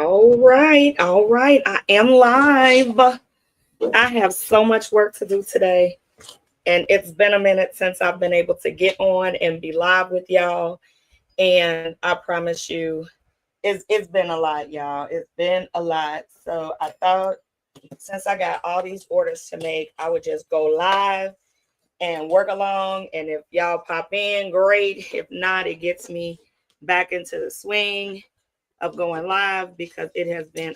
All right, I am live. I have so much work to do today, and it's been a minute since I've been able to get on and be live with y'all. And I promise you, it's been a lot, y'all. It's been a lot. So I thought since I got all these orders to make, I would just go live and work along. And if y'all pop in, great. If not, it gets me back into the swing of going live because it has been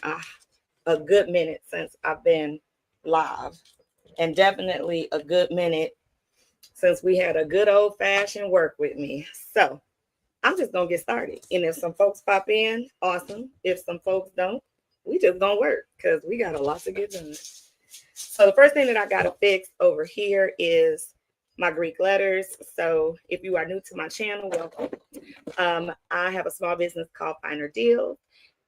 a good minute since I've been live, and definitely a good minute since we had a good old fashioned work with me. So I'm just gonna get started. And if some folks pop in, awesome. If some folks don't, we just gonna work because we got a lot to get done. So the first thing that I gotta fix over here is my Greek letters. So if you are new to my channel, welcome. I have a small business called FinerDealz,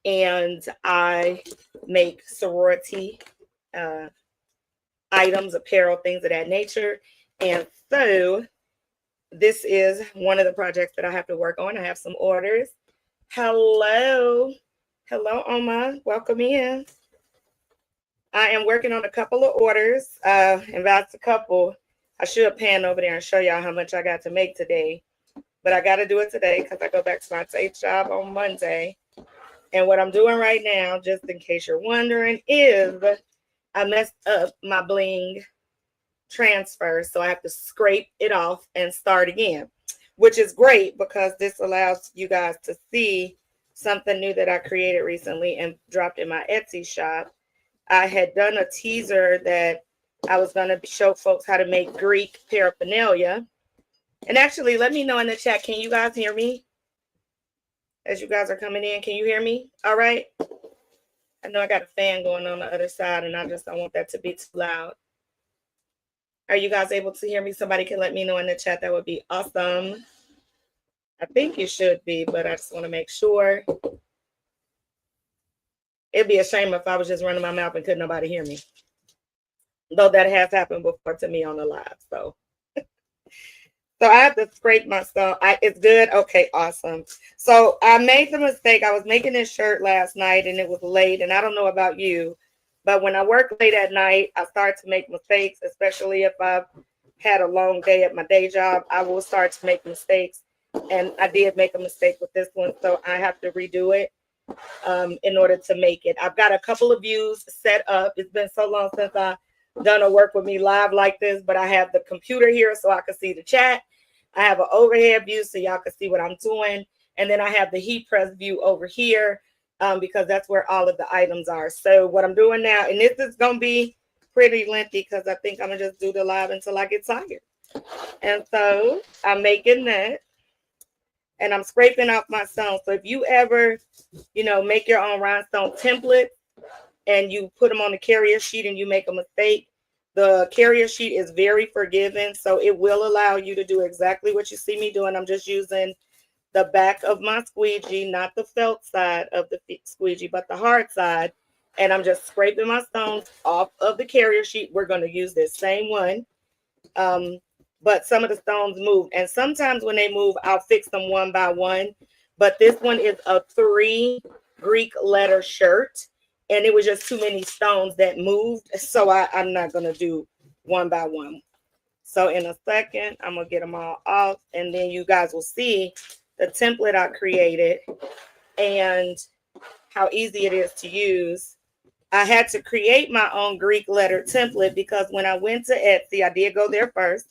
and I make sorority items, apparel, things of that nature. And so this is one of the projects that I have to work on. I have some orders. Hello, Oma, welcome in. I am working on a couple of orders, and that's a couple. I should pan over there and show y'all how much I got to make today, but I got to do it today because I go back to my tape job on Monday. And what I'm doing right now, just in case you're wondering, is I messed up my bling transfer. So I have to scrape it off and start again, which is great because this allows you guys to see something new that I created recently and dropped in my Etsy shop. I had done a teaser that I was going to show folks how to make Greek paraphernalia. And actually, let me know in the chat, can you guys hear me? As you guys are coming in, can you hear me? All right. I know I got a fan going on the other side, and I just don't want that to be too loud. Are you guys able to hear me? Somebody can let me know in the chat. That would be awesome. I think you should be, but I just want to make sure. It'd be a shame if I was just running my mouth and couldn't nobody hear me. Though that has happened before to me on the live. So I have to scrape my stuff. It's good. Okay, awesome. So I made the mistake. I was making this shirt last night and it was late. And I don't know about you, but when I work late at night, I start to make mistakes, especially if I've had a long day at my day job. I will start to make mistakes. And I did make a mistake with this one. So I have to redo it in order to make it. I've got a couple of views set up. It's been so long since I've done a work with me live like this, but I have the computer here so I can see the chat. I have an overhead view so y'all can see what I'm doing. And then I have the heat press view over here because that's where all of the items are. So what I'm doing now, and this is going to be pretty lengthy because I think I'm going to just do the live until I get tired. And so I'm making that. And I'm scraping off my stone. So if you ever, make your own rhinestone template and you put them on the carrier sheet and you make a mistake, the carrier sheet is very forgiving. So it will allow you to do exactly what you see me doing. I'm just using the back of my squeegee, not the felt side of the squeegee, but the hard side. And I'm just scraping my stones off of the carrier sheet. We're going to use this same one. But some of the stones move. And sometimes when they move, I'll fix them one by one. But this one is a 3 Greek letter shirt. And it was just too many stones that moved. So I'm not going to do one by one. So in a second, I'm going to get them all off. And then you guys will see the template I created and how easy it is to use. I had to create my own Greek letter template because when I went to Etsy, I did go there first.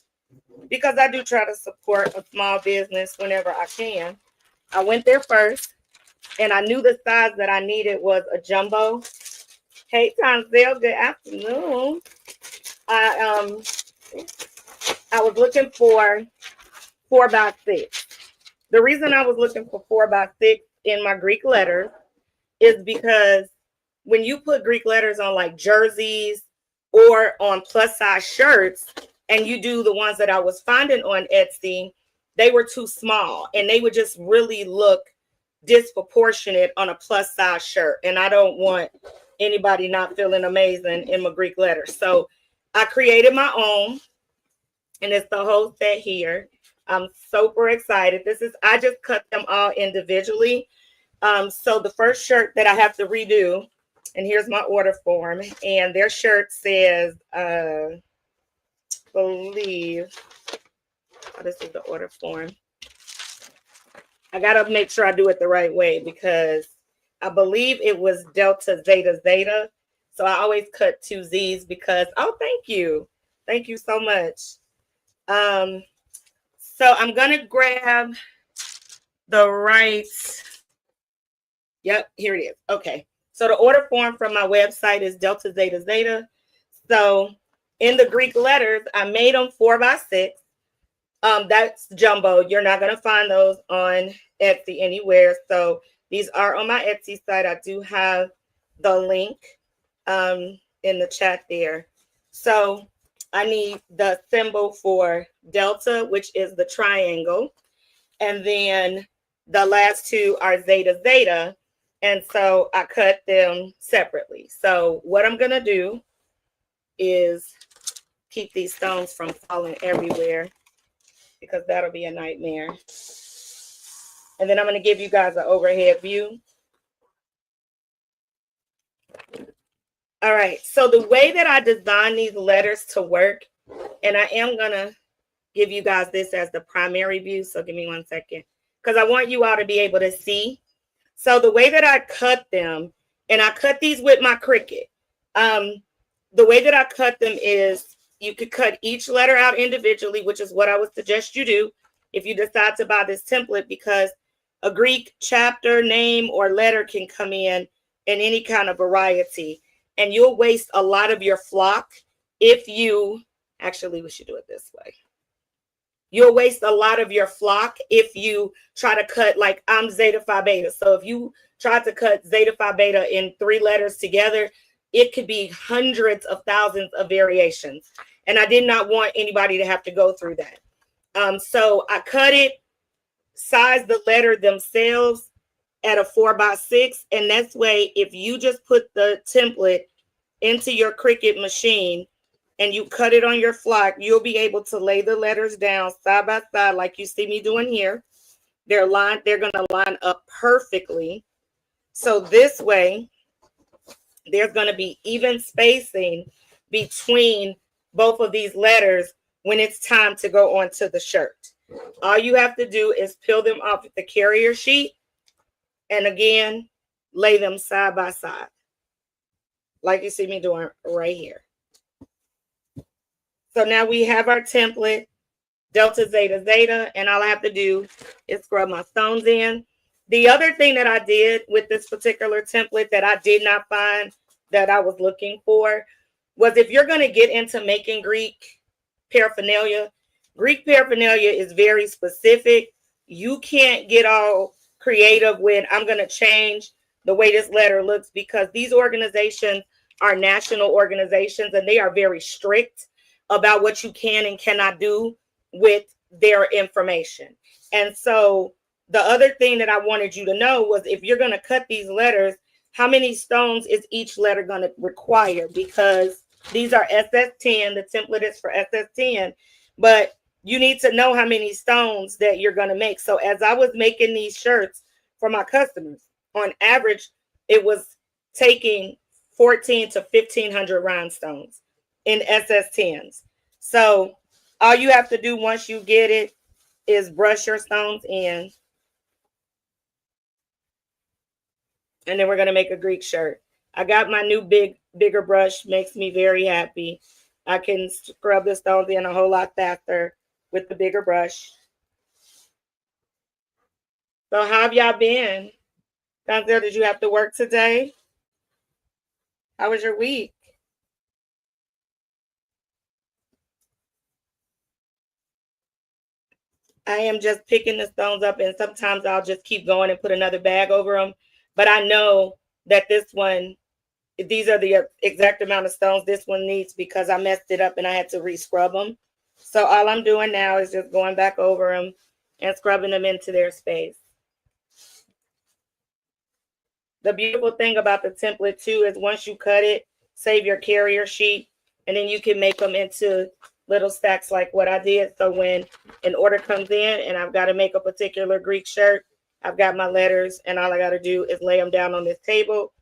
Because I do try to support a small business whenever I can. I went there first, and I knew the size that I needed was a jumbo. Hey, Tonzel, good afternoon. I was looking for 4x6. The reason I was looking for 4x6 in my Greek letters is because when you put Greek letters on like jerseys or on plus size shirts, and you do the ones that I was finding on Etsy, they were too small and they would just really look disproportionate on a plus size shirt. And I don't want anybody not feeling amazing in my Greek letters. So I created my own, and it's the whole set here. I'm super excited. I just cut them all individually So the first shirt that I have to redo, and here's my order form, and their shirt says, believe, oh, this is the order form. I gotta make sure I do it the right way because I believe it was Delta Zeta Zeta. So I always cut 2 Z's because, oh, thank you. Thank you so much. So I'm gonna grab the right, yep, here it is. Okay. So the order form from my website is Delta Zeta Zeta. So in the Greek letters, I made them 4x6. That's jumbo. You're not going to find those on Etsy anywhere. So these are on my Etsy site. I do have the link in the chat there. So I need the symbol for Delta, which is the triangle. And then the last 2 are Zeta Zeta. And so I cut them separately. So what I'm going to do is keep these stones from falling everywhere, because that'll be a nightmare. And then I'm going to give you guys an overhead view. All right. So the way that I designed these letters to work, and I am going to give you guys this as the primary view. So give me 1 second, because I want you all to be able to see. So the way that I cut them, and I cut these with my Cricut. The way that I cut them is you could cut each letter out individually, which is what I would suggest you do if you decide to buy this template, because a Greek chapter, name, or letter can come in any kind of variety. And you'll waste a lot of your flock if you, actually, we should do it this way. You'll waste a lot of your flock if you try to cut, like I'm Zeta Phi Beta. So if you try to cut Zeta Phi Beta in 3 letters together, it could be hundreds of thousands of variations. And I did not want anybody to have to go through that. So I cut it, size the letter themselves at a 4x6. And that's way, if you just put the template into your Cricut machine and you cut it on your flock, you'll be able to lay the letters down side by side like you see me doing here. They're going to line up perfectly. So this way, there's going to be even spacing between both of these letters when it's time to go onto the shirt. All you have to do is peel them off the carrier sheet and again, lay them side by side like you see me doing right here. So now we have our template, Delta Zeta Zeta, and all I have to do is scrub my stones in. The other thing that I did with this particular template that I did not find that I was looking for was, if you're going to get into making Greek paraphernalia is very specific. You can't get all creative when I'm going to change the way this letter looks, because these organizations are national organizations and they are very strict about what you can and cannot do with their information. And so the other thing that I wanted you to know was, if you're going to cut these letters, how many stones is each letter going to require? Because these are SS10. The template is for SS10, but you need to know how many stones that you're going to make. So as I was making these shirts for my customers, on average, it was taking 14 to 1,500 rhinestones in SS10s. So all you have to do once you get it is brush your stones in. And then we're going to make a Greek shirt. I got my new bigger brush. Makes me very happy. I can scrub the stones in a whole lot faster with the bigger brush. So how have y'all been? Denzel, did you have to work today? How was your week? I am just picking the stones up, and sometimes I'll just keep going and put another bag over them. But I know that this one, these are the exact amount of stones this one needs, because I messed it up and I had to re-scrub them. So all I'm doing now is just going back over them and scrubbing them into their space. The beautiful thing about the template too is, once you cut it, save your carrier sheet, and then you can make them into little stacks like what I did. So when an order comes in and I've got to make a particular Greek shirt, I've got my letters, and all I got to do is lay them down on this table.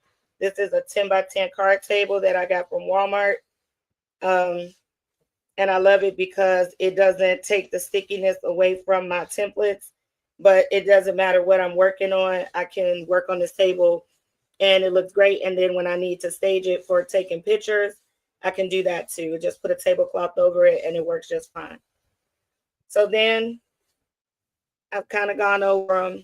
This is a 10 by 10 card table that I got from Walmart. And I love it because it doesn't take the stickiness away from my templates, but it doesn't matter what I'm working on. I can work on this table and it looks great. And then when I need to stage it for taking pictures, I can do that too. Just put a tablecloth over it and it works just fine. So then I've kind of gone over them.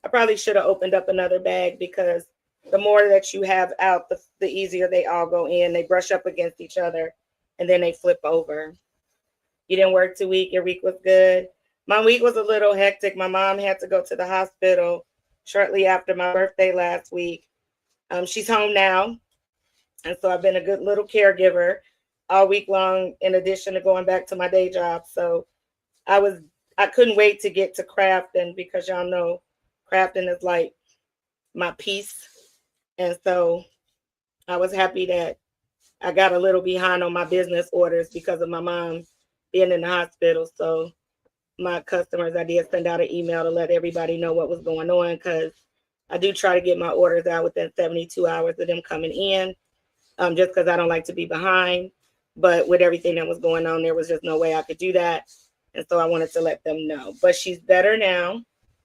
I probably should have opened up another bag because the more that you have out, the easier they all go in. They brush up against each other and then they flip over. You didn't work 2 weeks. Your week was good. My week was a little hectic. My mom had to go to the hospital shortly after my birthday last week. She's home now. And so I've been a good little caregiver all week long, in addition to going back to my day job. So I couldn't wait to get to crafting because y'all know crafting is like my peace. And so I was happy that I got a little behind on my business orders because of my mom being in the hospital. So my customers, I did send out an email to let everybody know what was going on, because I do try to get my orders out within 72 hours of them coming in, just because I don't like to be behind. But with everything that was going on, there was just no way I could do that. And so I wanted to let them know. But she's better now.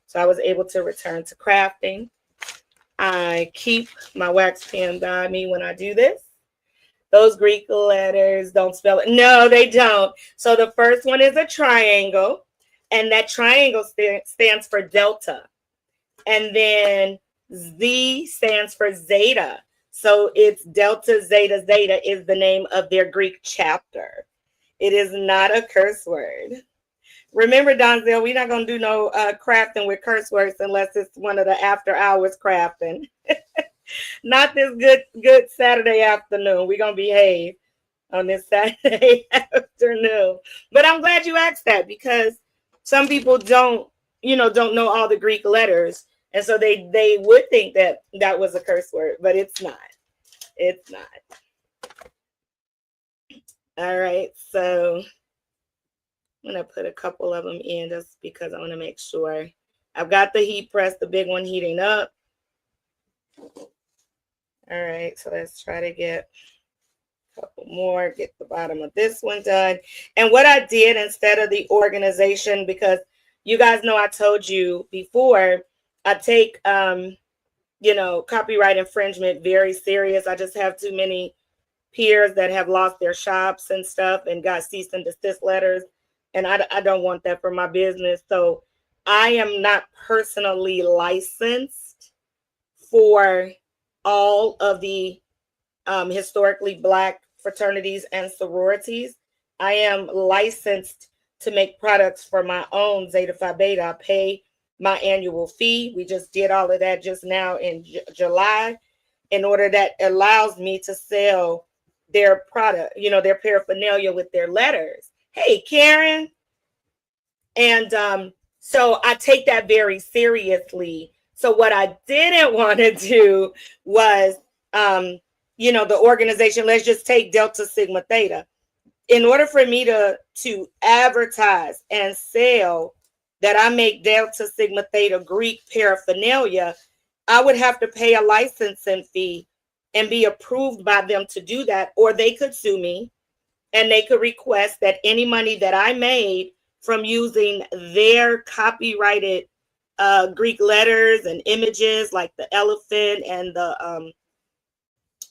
So I was able to return to crafting. I keep my wax pen by me when I do this. Those Greek letters don't spell it. No, they don't. So the first one is a triangle. And that triangle stands for delta. And then Z stands for zeta. So it's delta, zeta, zeta is the name of their Greek chapter. It is not a curse word. Remember, Donzel, we're not going to do no crafting with curse words unless it's one of the after hours crafting. Not this good Saturday afternoon. We're going to behave on this Saturday afternoon. But I'm glad you asked that, because some people don't know all the Greek letters. And so they would think that that was a curse word, but it's not. It's not. All right. So I'm going to put a couple of them in just because I want to make sure. I've got the heat press, the big one, heating up. All right. So let's try to get a couple more, get the bottom of this one done. And what I did instead of the organization, because you guys know I told you before, I take, copyright infringement very serious. I just have too many peers that have lost their shops and stuff and got cease and desist letters. And I don't want that for my business. So I am not personally licensed for all of the historically Black fraternities and sororities. I am licensed to make products for my own Zeta Phi Beta. I pay my annual fee. We just did all of that just now in July, in order that allows me to sell their product, their paraphernalia with their letters. Hey, Karen. And so I take that very seriously. So what I didn't want to do was, the organization, let's just take Delta Sigma Theta. In order for me to advertise and sell that I make Delta Sigma Theta Greek paraphernalia, I would have to pay a licensing fee and be approved by them to do that, or they could sue me and they could request that any money that I made from using their copyrighted Greek letters and images like the elephant and the,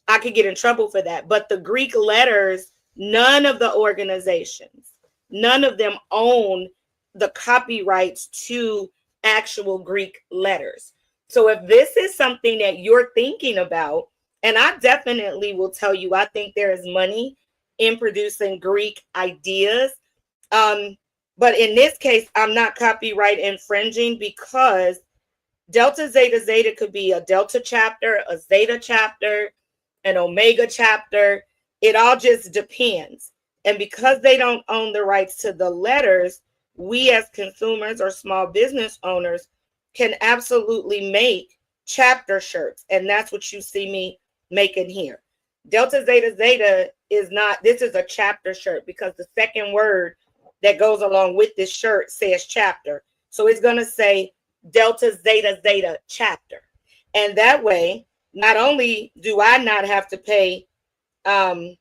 I could get in trouble for that. But the Greek letters, none of the organizations, none of them own the copyrights to actual Greek letters. So if this is something that you're thinking about, and I definitely will tell you, I think there is money in producing Greek ideas. But in this case, I'm not copyright infringing, because Delta Zeta Zeta could be a Delta chapter, a Zeta chapter, an Omega chapter. It all just depends. And because they don't own the rights to the letters, we as consumers or small business owners can absolutely make chapter shirts. And that's what you see me making here. Delta Zeta Zeta is not, this is a chapter shirt, because the second word that goes along with this shirt says chapter. So it's going to say Delta Zeta Zeta chapter. And that way, not only do I not have to pay a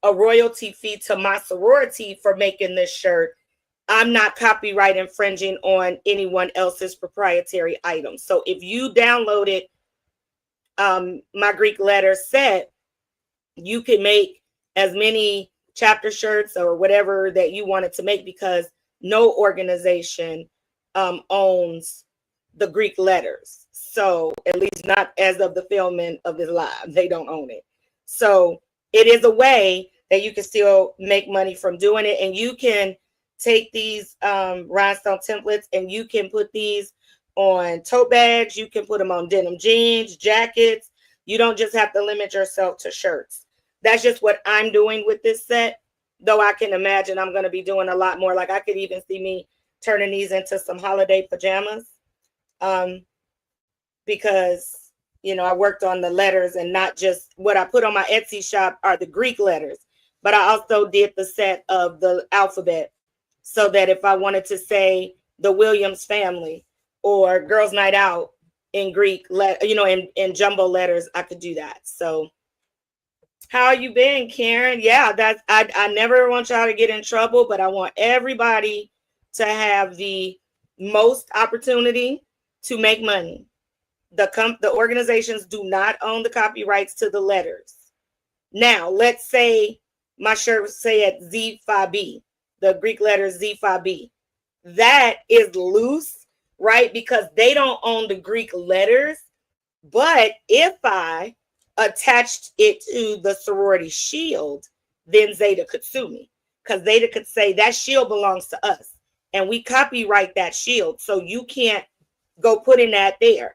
royalty fee to my sorority for making this shirt, I'm not copyright infringing on anyone else's proprietary items. So if you downloaded my Greek letter set, you can make as many chapter shirts or whatever that you wanted to make, because no organization owns the Greek letters. So at least not as of the filming of this live, they don't own it. So it is a way that you can still make money from doing it. And you can take these rhinestone templates and you can put these on tote bags. You can put them on denim jeans, jackets. You don't just have to limit yourself to shirts. That's just what I'm doing with this set. Though I can imagine I'm going to be doing a lot more. Like I could even see me turning these into some holiday pajamas. Because, you know, I worked on the letters, and not just what I put on my Etsy shop are the Greek letters, but I also did the set of the alphabet, so that if I wanted to say the Williams family or Girls Night Out in Greek, in jumbo letters, I could do that. So how you been, Karen? Yeah, that's I never want y'all to get in trouble, but I want everybody to have the most opportunity to make money. The organizations do not own the copyrights to the letters. Now, let's say my shirt say at Z5B, the Greek letters Z5B. That is loose, right? Because they don't own the Greek letters. But if I attached it to the sorority shield, then Zeta could sue me, because Zeta could say that shield belongs to us and we copyright that shield. So you can't go putting that there.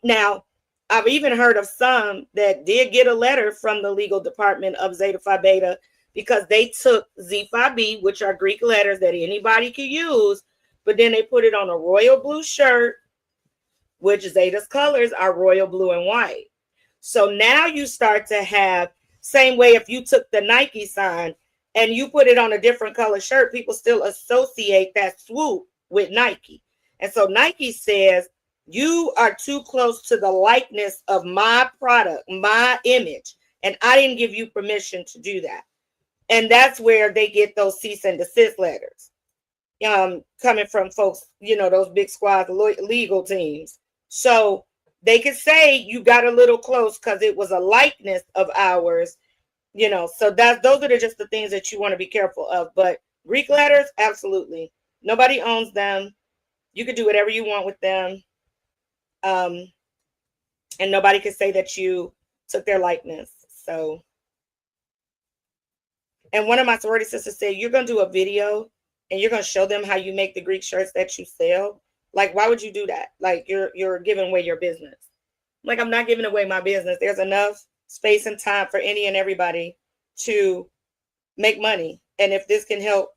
Now, I've even heard of some that did get a letter from the legal department of Zeta Phi Beta, because they took Z5B, which are Greek letters that anybody could use, but then they put it on a royal blue shirt, which Zeta's colors are royal blue and white. So now you start to have, same way if you took the Nike sign and you put it on a different color shirt, people still associate that swoop with Nike. And so Nike says, you are too close to the likeness of my product, my image, and I didn't give you permission to do that. And that's where they get those cease and desist letters coming from folks, those big squads, legal teams. So they could say you got a little close because it was a likeness of ours, so those are just the things that you want to be careful of. But Greek letters, absolutely. Nobody owns them. You could do whatever you want with them. And nobody could say that you took their likeness. So, and one of my sorority sisters said, you're going to do a video and you're going to show them how you make the Greek shirts that you sell. Like, why would you do that? Like, you're giving away your business. Like, I'm not giving away my business. There's enough space and time for any and everybody to make money. And if this can help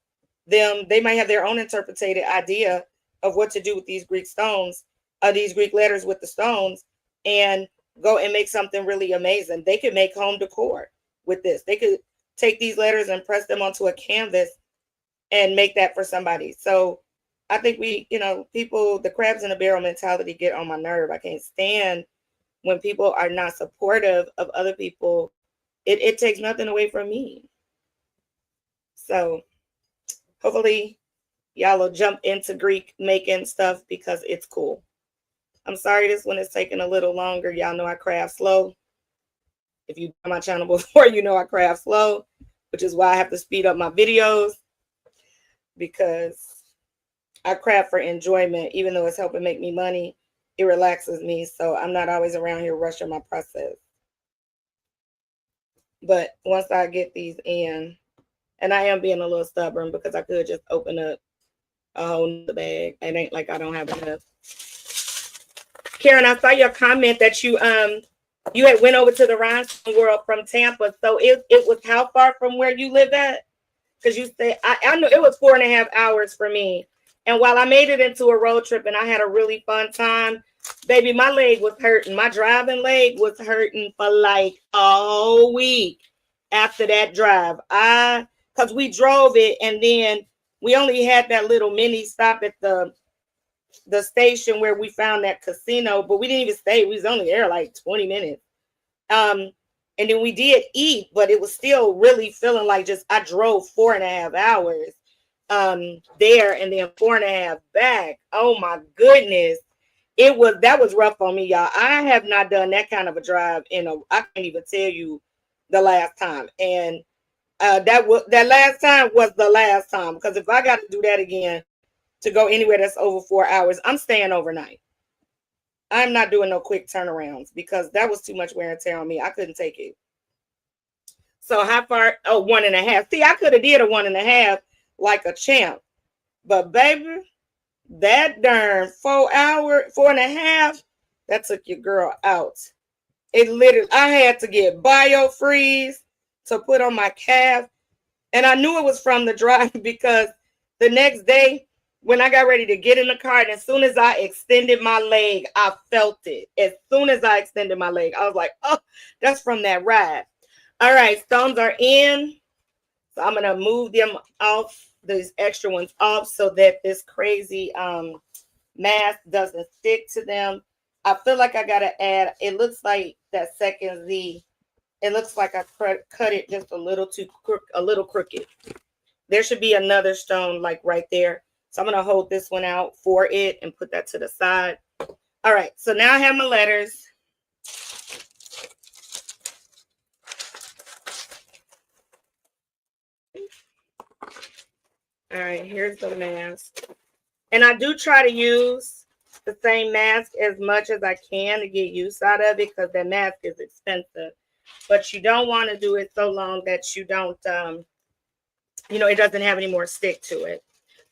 them, they might have their own interpreted idea of what to do with these Greek stones, these Greek letters with the stones, and go and make something really amazing. They could make home decor with this. They could take these letters and press them onto a canvas and make that for somebody. So I think people, the crabs in the barrel mentality get on my nerve. I can't stand when people are not supportive of other people. It takes nothing away from me. So hopefully y'all will jump into Greek making stuff, because it's cool. I'm sorry this one is taking a little longer. Y'all know I craft slow. If you on my channel before, you know I craft slow, which is why I have to speed up my videos, because I craft for enjoyment. Even though it's helping make me money, it relaxes me. So I'm not always around here rushing my process. But once I get these in, and I am being a little stubborn because I could just open up a whole nother bag. It ain't like I don't have enough. Karen, I saw your comment that you had went over to the Rhinestone world from Tampa. So it was how far from where you live at? Because you say I know it was 4.5 hours for me. And while I made it into a road trip and I had a really fun time, baby, my leg was hurting. My driving leg was hurting for like a week after that drive. Because we drove it, and then we only had that little mini stop at the the station where we found that casino, but we didn't even stay. We was only there like 20 minutes. And then we did eat, but it was still really feeling like just I drove 4.5 hours there and then 4.5 back. Oh my goodness. That was rough on me, y'all. I have not done that kind of a drive I can't even tell you the last time. And that last time was the last time, because if I got to do that again to go anywhere that's over 4 hours, I'm staying overnight. I'm not doing no quick turnarounds because that was too much wear and tear on me. I couldn't take it. So how far? Oh, 1.5. See, I could have did a 1.5 like a champ, but baby, that darn 4 hour, 4.5, that took your girl out. It literally, I had to get biofreeze to put on my calf. And I knew it was from the drive because the next day when I got ready to get in the car, and as soon as I extended my leg, I felt it. As soon as I extended my leg, I was like, oh, that's from that ride. All right, stones are in. So I'm going to move them off, these extra ones off, so that this crazy mask doesn't stick to them. I feel like I got to add, it looks like that second Z, it looks like I cut it just a little crooked. There should be another stone like right there. So I'm going to hold this one out for it and put that to the side. All right, so now I have my letters. All right, here's the mask. And I do try to use the same mask as much as I can to get use out of it, because that mask is expensive. But you don't want to do it so long that you don't, it doesn't have any more stick to it.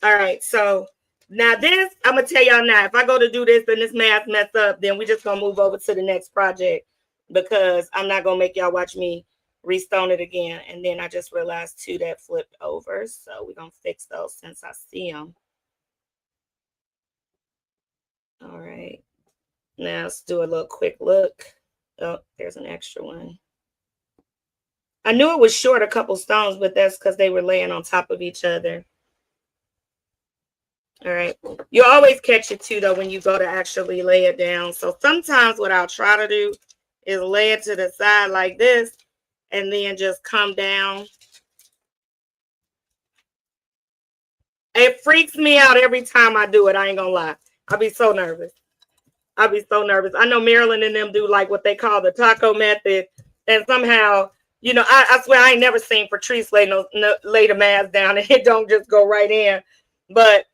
All right, so now this, I'm going to tell y'all now, if I go to do this and this mask mess up, then we're just going to move over to the next project, because I'm not going to make y'all watch me restone it again. And then I just realized two that flipped over. So we're going to fix those since I see them. All right. Now let's do a little quick look. Oh, there's an extra one. I knew it was short a couple stones, but that's because they were laying on top of each other. All right. You always catch it too, though, when you go to actually lay it down. So sometimes what I'll try to do is lay it to the side like this and then just come down. It freaks me out every time I do it. I ain't gonna lie. I'll be so nervous. I know Marilyn and them do like what they call the taco method. And somehow, I swear I ain't never seen Patrice lay the mask down and it don't just go right in. But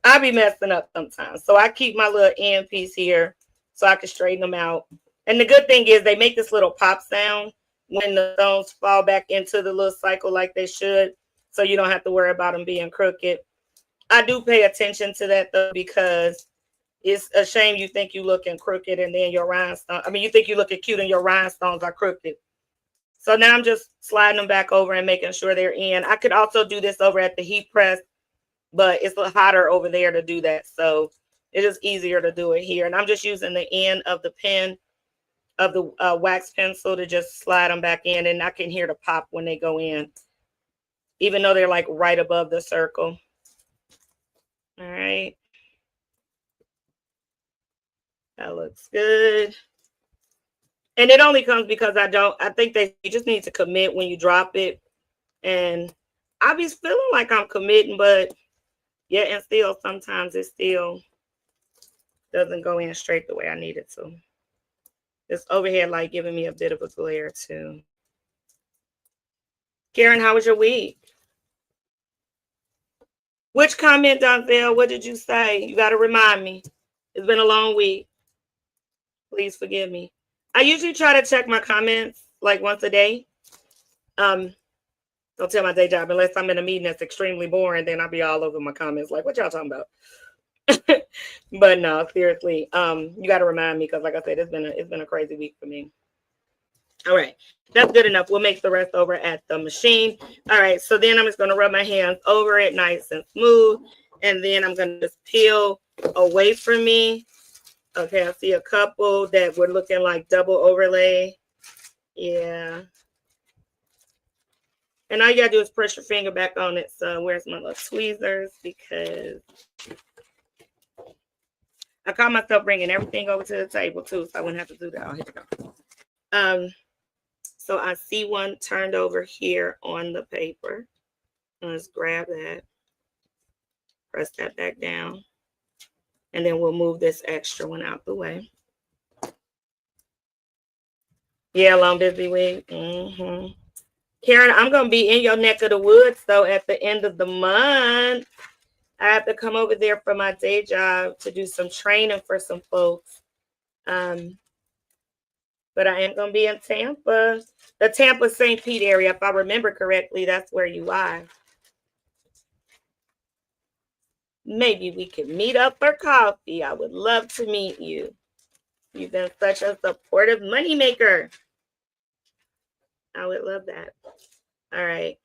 I be messing up sometimes. So I keep my little end piece here so I can straighten them out. And the good thing is they make this little pop sound when the stones fall back into the little cycle like they should. So you don't have to worry about them being crooked. I do pay attention to that though, because it's a shame you think you looking crooked and then your rhinestone, you think you looking cute and your rhinestones are crooked. So now I'm just sliding them back over and making sure they're in. I could also do this over at the heat press, but it's a little hotter over there to do that. So it is easier to do it here. And I'm just using the end of the pen, of the wax pencil, to just slide them back in. And I can hear the pop when they go in, even though they're like right above the circle. All right. That looks good. And it only comes because I think you just need to commit when you drop it. And I be feeling like I'm committing, but yeah, and still sometimes it still doesn't go in straight the way I need it to. This overhead light giving me a bit of a glare too. Karen, how was your week? Which comment, Donzel? What did you say? You got to remind me. It's been a long week. Please forgive me. I usually try to check my comments like once a day. Don't tell my day job unless I'm in a meeting that's extremely boring. Then I'll be all over my comments like, what y'all talking about? But no, seriously, you got to remind me, because like I said, it's been a crazy week for me. All right, that's good enough. We'll make the rest over at the machine. All right, so then I'm just going to rub my hands over it nice and smooth, and then I'm going to just peel away from me. Okay, I see a couple that were looking like double overlay. Yeah. And all you got to do is press your finger back on it. So where's my little tweezers? Because I caught myself bringing everything over to the table too, so I wouldn't have to do that. Oh, here we go. So I see one turned over here on the paper. Let's grab that, press that back down, and then we'll move this extra one out the way. Yeah, long busy week. Karen, I'm going to be in your neck of the woods, though, at the end of the month. I have to come over there for my day job to do some training for some folks. But I am going to be in Tampa. The Tampa St. Pete area, if I remember correctly, that's where you are. Maybe we could meet up for coffee. I would love to meet you. You've been such a supportive moneymaker. I would love that. All right.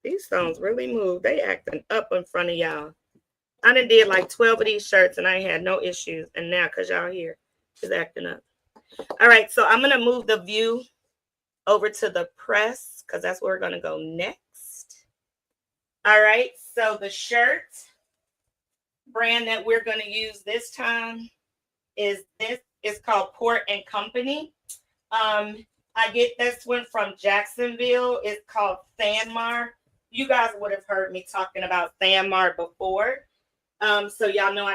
These stones really move. They acting up in front of y'all. I done did like 12 of these shirts and I had no issues. And now, because y'all here, it's acting up. All right, so I'm going to move the view over to the press because that's where we're going to go next. All right, so the shirt brand that we're going to use this time is this. It's called Port and Company. I get this one from Jacksonville. It's called Sanmar. You guys would have heard me talking about Sanmar before. So y'all know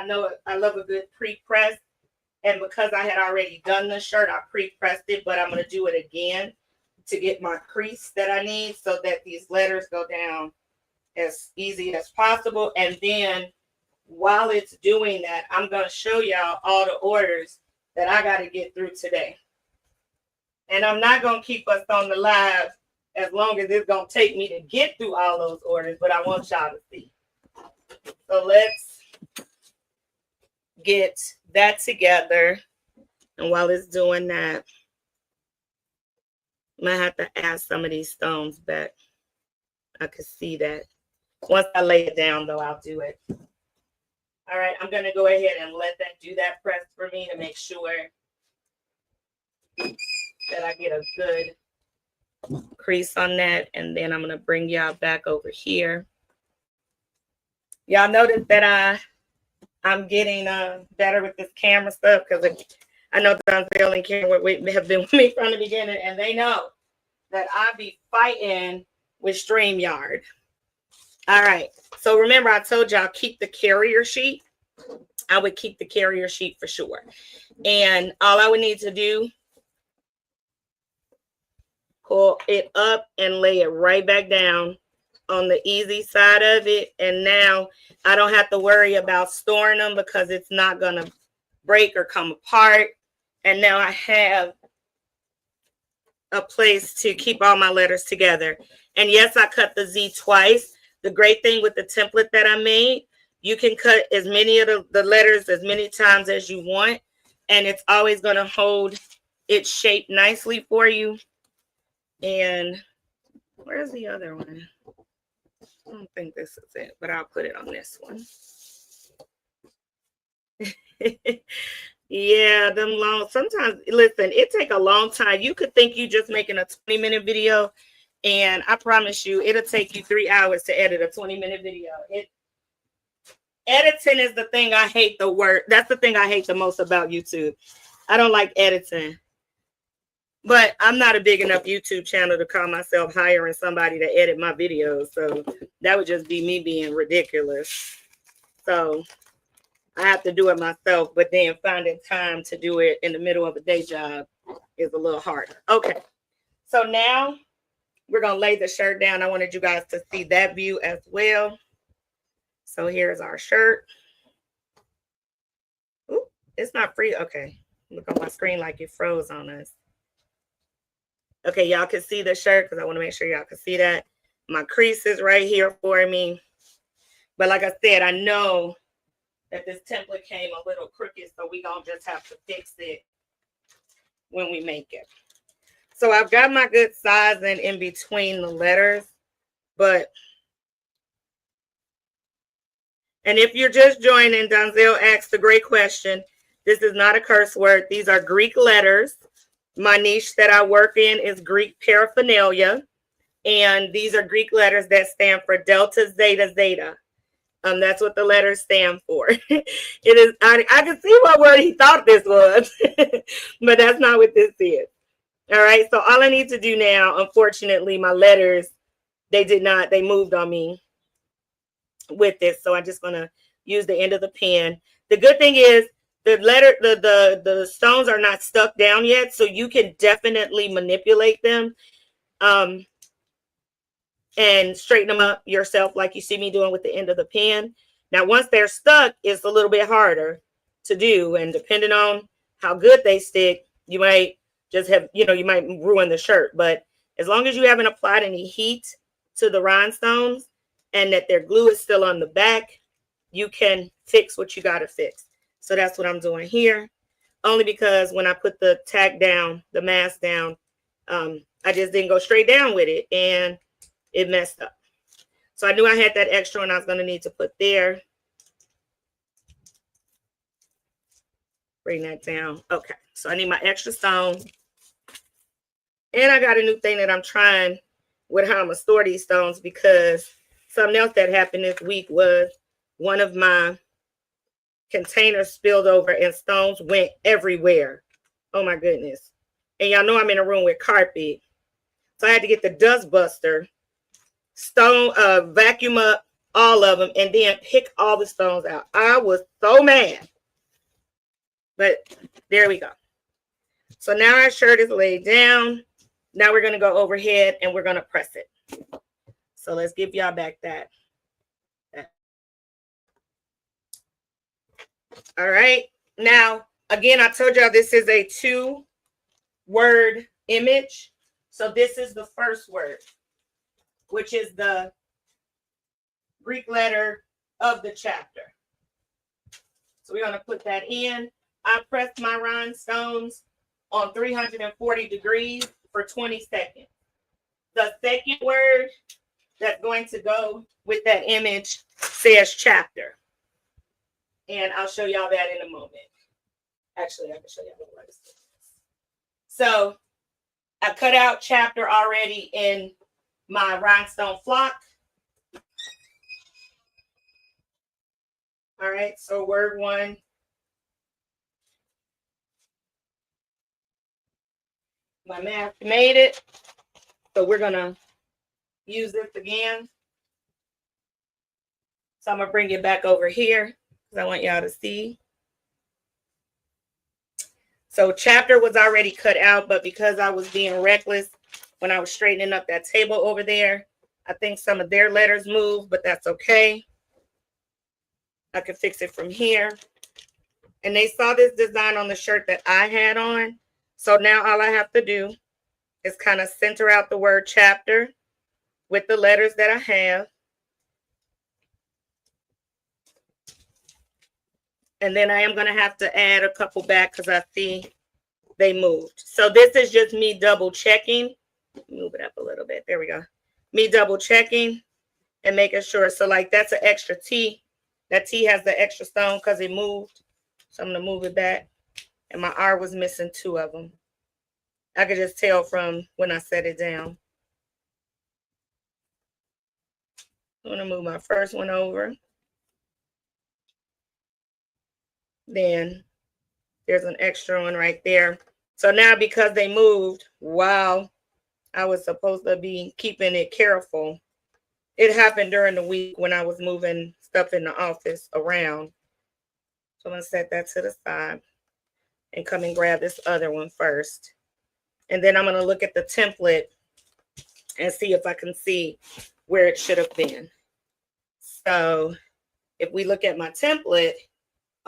I love a good pre-press. And because I had already done the shirt, I pre-pressed it, but I'm going to do it again to get my crease that I need so that these letters go down as easy as possible. And then while it's doing that, I'm going to show y'all all the orders that I got to get through today. And I'm not going to keep us on the live as long as it's going to take me to get through all those orders, but I want y'all to see. So let's get that together. And while it's doing that, I might have to add some of these stones back. I could see that. Once I lay it down, though, I'll do it. All right, I'm going to go ahead and let that do that press for me to make sure that I get a good crease on that. And then I'm going to bring y'all back over here. Y'all notice that I'm getting better with this camera stuff because I know Donzel and Karen have been with me from the beginning, and they know that I be fighting with StreamYard. All right. So remember, I told y'all keep the carrier sheet. I would keep the carrier sheet for sure. And all I would need to do, pull it up and lay it right back down on the easy side of it. And now I don't have to worry about storing them because it's not going to break or come apart. And now I have a place to keep all my letters together. And yes, I cut the Z twice. The great thing with the template that I made, you can cut as many of the letters as many times as you want. And it's always going to hold its shape nicely for you. And where's the other one? I don't think this is it, but I'll put it on this one. Yeah, them long. Sometimes, listen, it take a long time. You could think you just making a 20-minute video, and I promise you, it'll take you 3 hours to edit a 20-minute video. Editing is the thing I hate the word. That's the thing I hate the most about YouTube. I don't like editing. But I'm not a big enough YouTube channel to call myself hiring somebody to edit my videos. So that would just be me being ridiculous. So I have to do it myself. But then finding time to do it in the middle of a day job is a little harder. Okay. So now we're going to lay the shirt down. I wanted you guys to see that view as well. So here's our shirt. Ooh, it's not free. Okay. Look on my screen like it froze on us. Okay, y'all can see the shirt because I want to make sure y'all can see that. My crease is right here for me. But like I said, I know that this template came a little crooked, so we're going to just have to fix it when we make it. So I've got my good sizing in between the letters. And if you're just joining, Donzel asked a great question. This is not a curse word. These are Greek letters. My niche that I work in is Greek paraphernalia. And these are Greek letters that stand for Delta, Zeta, Zeta. That's what the letters stand for. It is. I can see what word he thought this was, but that's not what this is. All right. So all I need to do now, unfortunately, my letters, they moved on me with this. So I'm just going to use the end of the pen. The good thing is the stones are not stuck down yet. So you can definitely manipulate them. And straighten them up yourself like you see me doing with the end of the pen. Now, once they're stuck, it's a little bit harder to do. And depending on how good they stick, you might just have, you might ruin the shirt. But as long as you haven't applied any heat to the rhinestones and that their glue is still on the back, you can fix what you got to fix. So that's what I'm doing here. Only because when I put the tack down, the mask down, I just didn't go straight down with it. And it messed up. So I knew I had that extra and I was going to need to put there. Bring that down. Okay. So I need my extra stone. And I got a new thing that I'm trying with how I'm going to store these stones, because something else that happened this week was one of my containers spilled over and stones went everywhere. Oh my goodness. And y'all know I'm in a room with carpet. So I had to get the dust buster, vacuum up all of them, and then pick all the stones out. I was so mad, but there we go. So now our shirt is laid down. Now we're going to go overhead and we're going to press it. So let's give y'all back that. All right. Now, again, I told y'all this is a 2-word image. So this is the first word, which is the Greek letter of the chapter. So we're going to put that in. I pressed my rhinestones on 340 degrees for 20 seconds. The second word that's going to go with that image says chapter. And I'll show y'all that in a moment. Actually, I can show y'all the words. So I cut out chapter already in my rhinestone flock. All right, so word 1. My mask made it. So we're going to use this again. So I'm going to bring it back over here because I want y'all to see. So chapter was already cut out, but because I was being reckless when I was straightening up that table over there, I think some of their letters moved, but that's okay. I can fix it from here. And they saw this design on the shirt that I had on. So now all I have to do is kind of center out the word chapter with the letters that I have. And then I am going to have to add a couple back because I see they moved. So this is just me double checking. Move it up a little bit. There we go. Me double checking and making sure. So like that's an extra T. That T has the extra stone because it moved. So I'm going to move it back. And my R was missing 2 of them. I could just tell from when I set it down. I'm going to move my first one over. Then there's an extra one right there. So now because they moved, wow, I was supposed to be keeping it careful. It happened during the week when I was moving stuff in the office around. So I'm going to set that to the side and come and grab this other one first. And then I'm going to look at the template and see if I can see where it should have been. So if we look at my template,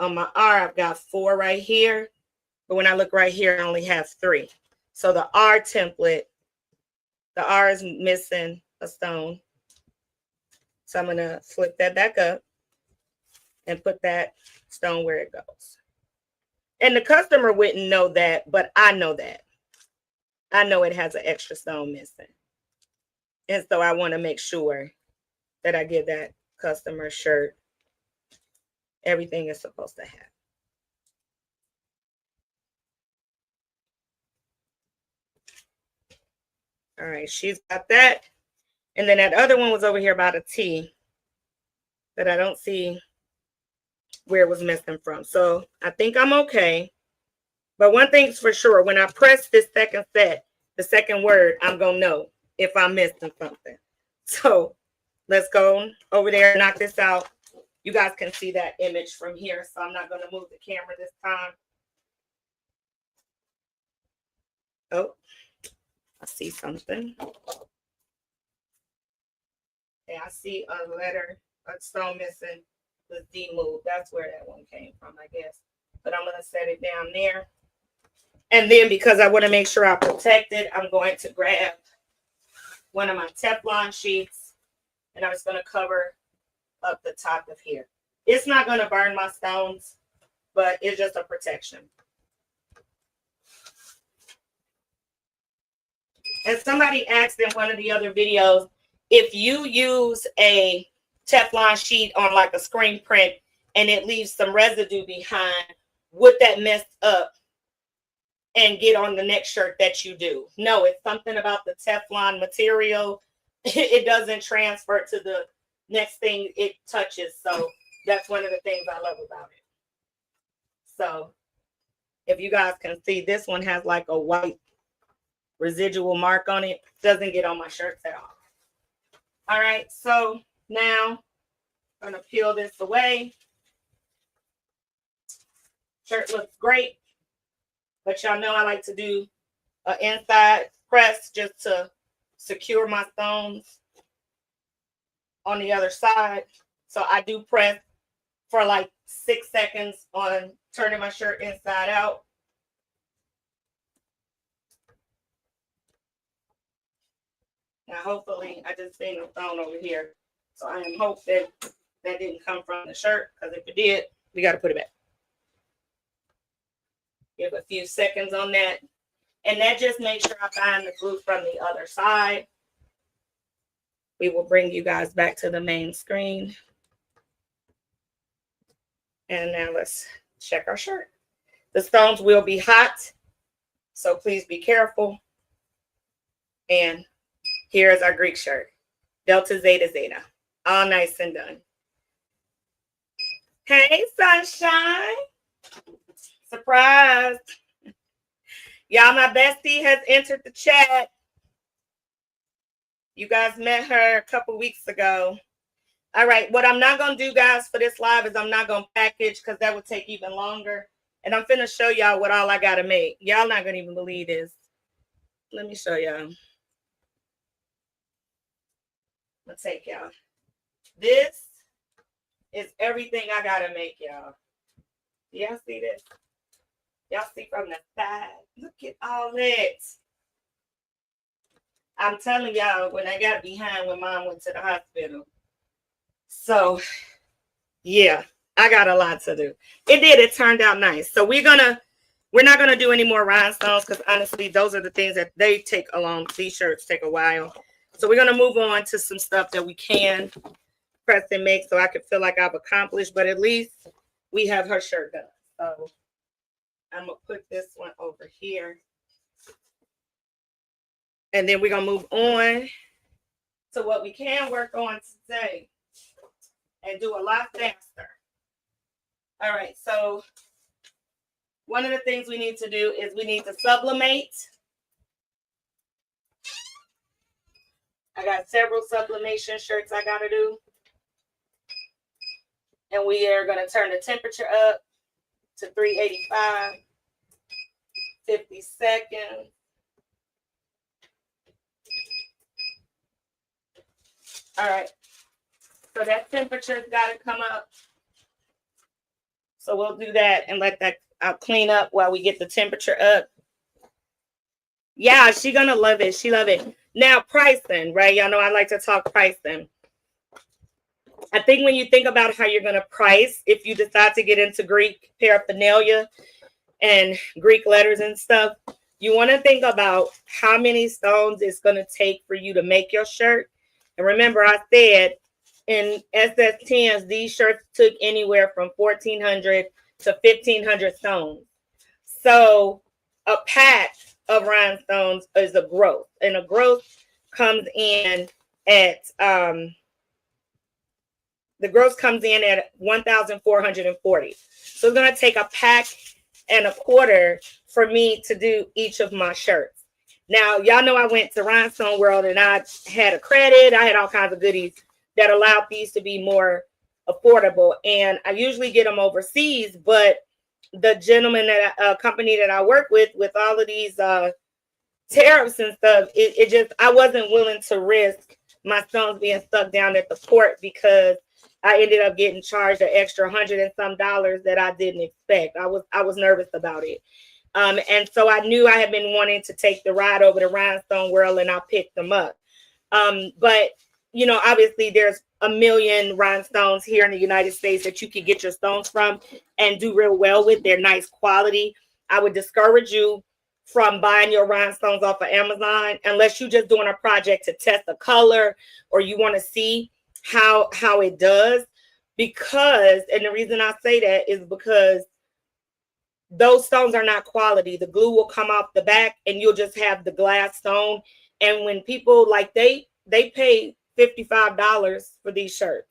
on my R, I've got 4 right here. But when I look right here, I only have 3. So the R template, the R is missing a stone. So I'm going to flip that back up and put that stone where it goes. And the customer wouldn't know that, but I know that. I know it has an extra stone missing. And so I want to make sure that I give that customer shirt everything it's supposed to have. All right, she's got that. And then that other one was over here about a T. but I don't see where it was missing from. So I think I'm okay. But one thing's for sure, when I press this second set, the second word, I'm going to know if I'm missing something. So let's go over there and knock this out. You guys can see that image from here, so I'm not going to move the camera this time. Oh, I see something. Yeah, I see a letter, a stone missing, the D move. That's where that one came from, I guess. But I'm going to set it down there. And then because I want to make sure I protect it, I'm going to grab one of my Teflon sheets and I'm just going to cover up the top of here. It's not going to burn my stones, but it's just a protection. And somebody asked in one of the other videos, if you use a Teflon sheet on like a screen print and it leaves some residue behind, would that mess up and get on the next shirt that you do? No, it's something about the Teflon material. It doesn't transfer to the next thing it touches. So that's one of the things I love about it. So if you guys can see, this one has like a white residual mark on it. Doesn't get on my shirts at all. All right, so now I'm going to peel this away. Shirt looks great, but y'all know I like to do an inside press just to secure my stones on the other side. So I do press for like 6 seconds on turning my shirt inside out. Now, hopefully, I just seen the stone over here. So I am hoping that didn't come from the shirt, because if it did, we got to put it back. Give a few seconds on that. And that just makes sure I find the glue from the other side. We will bring you guys back to the main screen. And now let's check our shirt. The stones will be hot, so please be careful. And here is our Greek shirt. Delta Zeta Zeta. All nice and done. Hey, sunshine. Surprise. Y'all, my bestie has entered the chat. You guys met her a couple weeks ago. All right, what I'm not going to do, guys, for this live is I'm not going to package, because that would take even longer. And I'm finna show y'all what all I got to make. Y'all not going to even believe this. Let me show y'all. I'll take y'all. This is everything I got to make, y'all. Y'all see this? Y'all see from the side? Look at all that. I'm telling y'all, when I got behind when Mom went to the hospital. So, yeah, I got a lot to do. It did. It turned out nice. So we're not gonna do any more rhinestones, because honestly, those are the things that they take a long. These shirts take a while. So we're gonna move on to some stuff that we can press and make, so I can feel like I've accomplished. But at least we have her shirt done. So I'm gonna put this one over here, and then we're gonna move on to what we can work on today and do a lot faster. All right, so one of the things we need to do is we need to sublimate. I got several sublimation shirts I got to do. And we are going to turn the temperature up to 385, 50 seconds. All right. So that temperature's got to come up. So we'll do that and let that clean up while we get the temperature up. Yeah, she's going to love it. She love it. Now, pricing, right? Y'all know I like to talk pricing. I think when you think about how you're going to price, if you decide to get into Greek paraphernalia and Greek letters and stuff, you want to think about how many stones it's going to take for you to make your shirt. And remember, I said in SS10s, these shirts took anywhere from 1,400 to 1,500 stones. So a pack of rhinestones is a gross, and a gross comes in at the the gross comes in at 1,440. So it's going to take a pack and a quarter for me to do each of my shirts. Now, y'all know I went to Rhinestone World and I had a credit. I had all kinds of goodies that allowed these to be more affordable. And I usually get them overseas, but the gentleman that company that I work with all of these tariffs and stuff, it just, I wasn't willing to risk my stones being stuck down at the port because I ended up getting charged an extra $100 and some that I didn't expect. I was nervous about it. And so I knew I had been wanting to take the ride over to Rhinestone World, and I picked them up. But, you know, obviously there's a million rhinestones here in the United States that you can get your stones from and do real well with. They're nice quality. I would discourage you from buying your rhinestones off of Amazon unless you're just doing a project to test the color or you want to see how it does. Because, and the reason I say that is because those stones are not quality. The glue will come off the back and you'll just have the glass stone. And when people like they pay $55 for these shirts.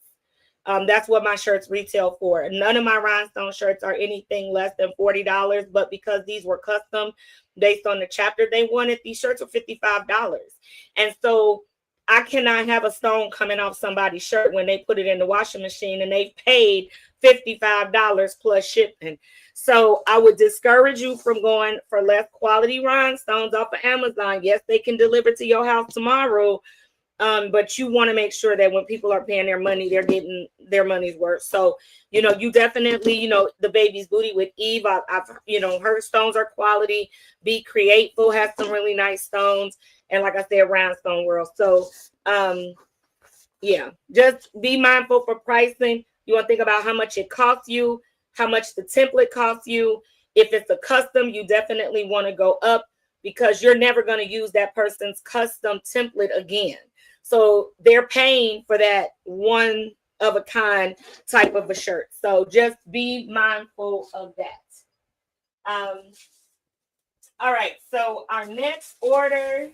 That's what my shirts retail for. None of my rhinestone shirts are anything less than $40, but because these were custom based on the chapter they wanted, these shirts are $55. And so I cannot have a stone coming off somebody's shirt when they put it in the washing machine and they paid $55 plus shipping. So I would discourage you from going for less quality rhinestones off of Amazon. Yes, they can deliver to your house tomorrow. But you want to make sure that when people are paying their money, they're getting their money's worth. So, you know, you definitely, you know, the baby's booty with Eve, I've you know, her stones are quality. Be Createful has some really nice stones. And like I said, Rhinestone World. So, yeah, just be mindful for pricing. You want to think about how much it costs you, how much the template costs you. If it's a custom, you definitely want to go up because you're never going to use that person's custom template again. So they're paying for that one of a kind type of a shirt. So just be mindful of that. All right. So our next order,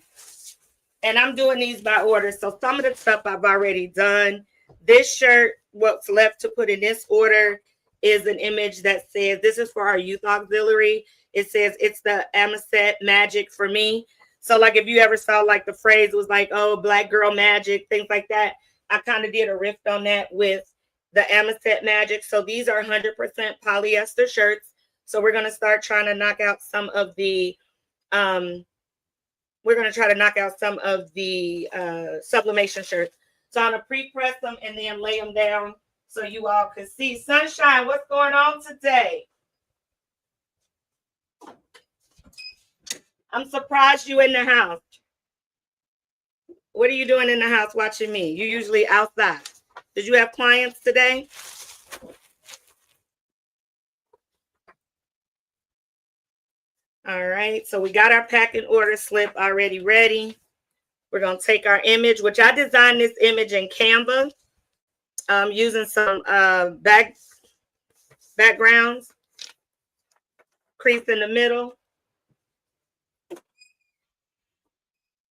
and I'm doing these by order. So some of the stuff I've already done. This shirt, what's left to put in this order is an image that says, this is for our youth auxiliary. It says, it's the Amethyst magic for me. So like if you ever saw like the phrase was like, oh, black girl magic, things like that. I kind of did a riff on that with the Amethyst magic. So these are 100% polyester shirts. So we're going to start trying to knock out some of the, sublimation shirts. So I'm going to pre-press them and then lay them down so you all can see. Sunshine, what's going on today? I'm surprised you in the house. What are you doing in the house watching me? You usually outside. Did you have clients today? All right. So we got our packing order slip already ready. We're going to take our image, which I designed this image in Canva using some backgrounds. Crease in the middle.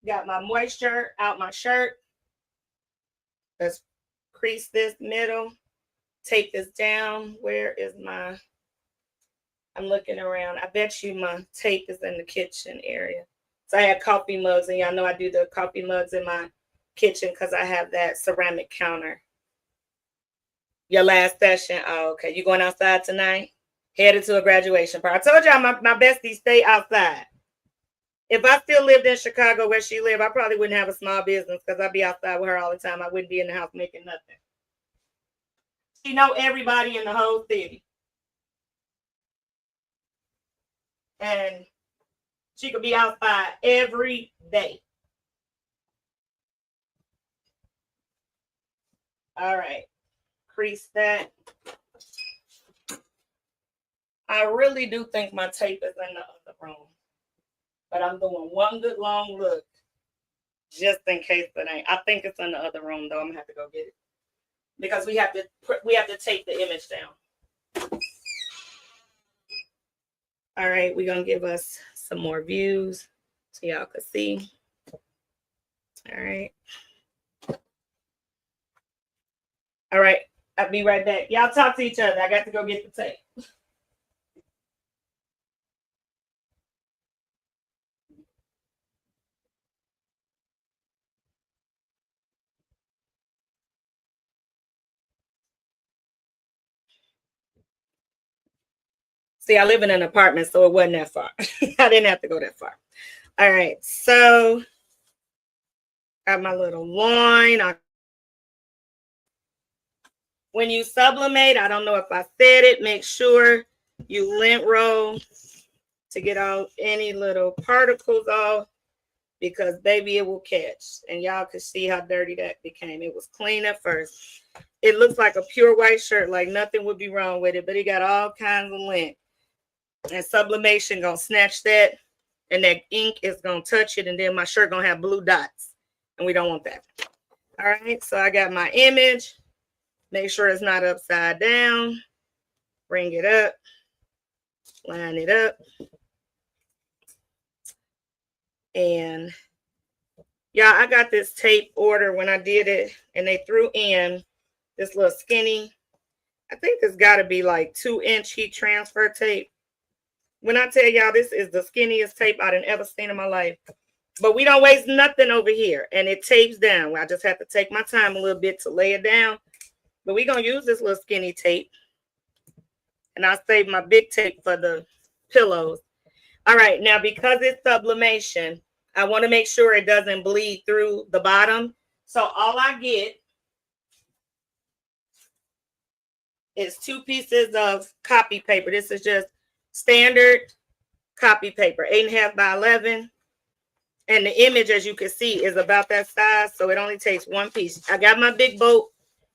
Got my moisture out my shirt. Let's crease this middle. Take this down. Where is my, I'm looking around. I bet you my tape is in the kitchen area. So I had coffee mugs, and y'all know I do the coffee mugs in my kitchen because I have that ceramic counter. Your last session. Oh, okay. You going outside tonight? Headed to a graduation party. I told y'all my bestie stay outside. If I still lived in Chicago where she lived, I probably wouldn't have a small business because I'd be outside with her all the time. I wouldn't be in the house making nothing. She know everybody in the whole city. And she could be outside every day. All right. Crease that. I really do think my tape is in the other room. But I'm doing one good long look just in case it ain't. I think it's in the other room though. I'm gonna have to go get it because we have to tape the image down. All right, we're gonna give us some more views so y'all can see. All right. I'll be right back. Y'all talk to each other. I got to go get the tape. See, I live in an apartment, so it wasn't that far. I didn't have to go that far. All right, so got my little line. When you sublimate, I don't know if I said it, make sure you lint roll to get out any little particles off, because baby, it will catch. And y'all can see how dirty that became. It was clean at first. It looks like a pure white shirt, like nothing would be wrong with it, but it got all kinds of lint. And sublimation gonna snatch that, and that ink is gonna touch it, and then my shirt gonna have blue dots, and we don't want that. All right, so I got my image. Make sure it's not upside down. Bring it up, line it up, and yeah, I got this tape order when I did it, and they threw in this little skinny, I think this got to be like 2-inch heat transfer tape. When I tell y'all, this is the skinniest tape I've ever seen in my life. But we don't waste nothing over here. And it tapes down. I just have to take my time a little bit to lay it down. But we're going to use this little skinny tape. And I'll save my big tape for the pillows. All right. Now, because it's sublimation, I want to make sure it doesn't bleed through the bottom. So all I get is 2 pieces of copy paper. This is just standard copy paper, 8.5 by 11. And the image, as you can see, is about that size. So it only takes 1 piece. I got my big boat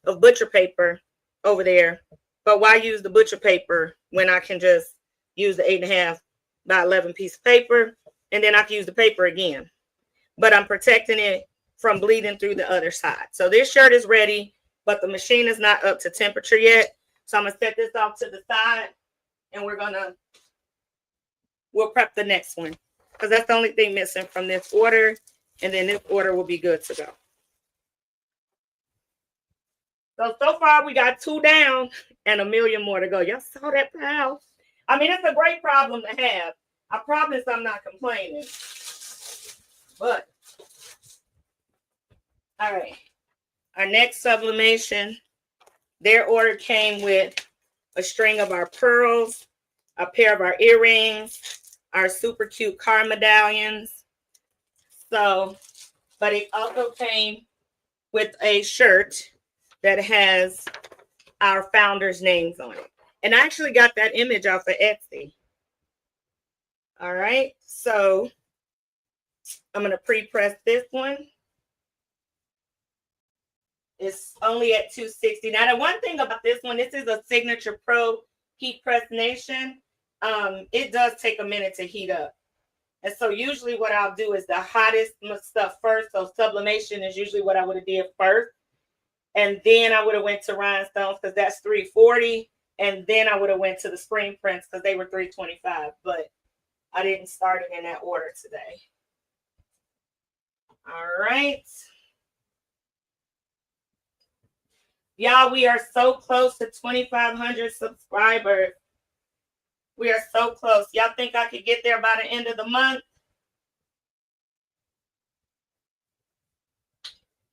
of butcher paper over there. But why use the butcher paper when I can just use the 8.5 by 11 piece of paper, and then I can use the paper again. But I'm protecting it from bleeding through the other side. So this shirt is ready, but the machine is not up to temperature yet. So I'm going to set this off to the side, and we'll prep the next one, because that's the only thing missing from this order, and then this order will be good to go. So far we got 2 down and 1 million more to go. Y'all saw that, pal? I mean, it's a great problem to have. I promise I'm not complaining. But, all right. Our next sublimation, their order came with a string of our pearls, a pair of our earrings, our super cute car medallions. So, but it also came with a shirt that has our founders' names on it. And I actually got that image off of Etsy. All right, so I'm going to pre-press this one. It's only at 260. Now, the one thing about this one, this is a Signature Pro Heat Press Nation. It does take a minute to heat up. And so usually what I'll do is the hottest stuff first. So sublimation is usually what I would have did first. And then I would have went to Rhinestones, because that's 340. And then I would have went to the screen prints, because they were 325. But I didn't start it in that order today. All right. Y'all, we are so close to 2,500 subscribers. We are so close. Y'all think I could get there by the end of the month?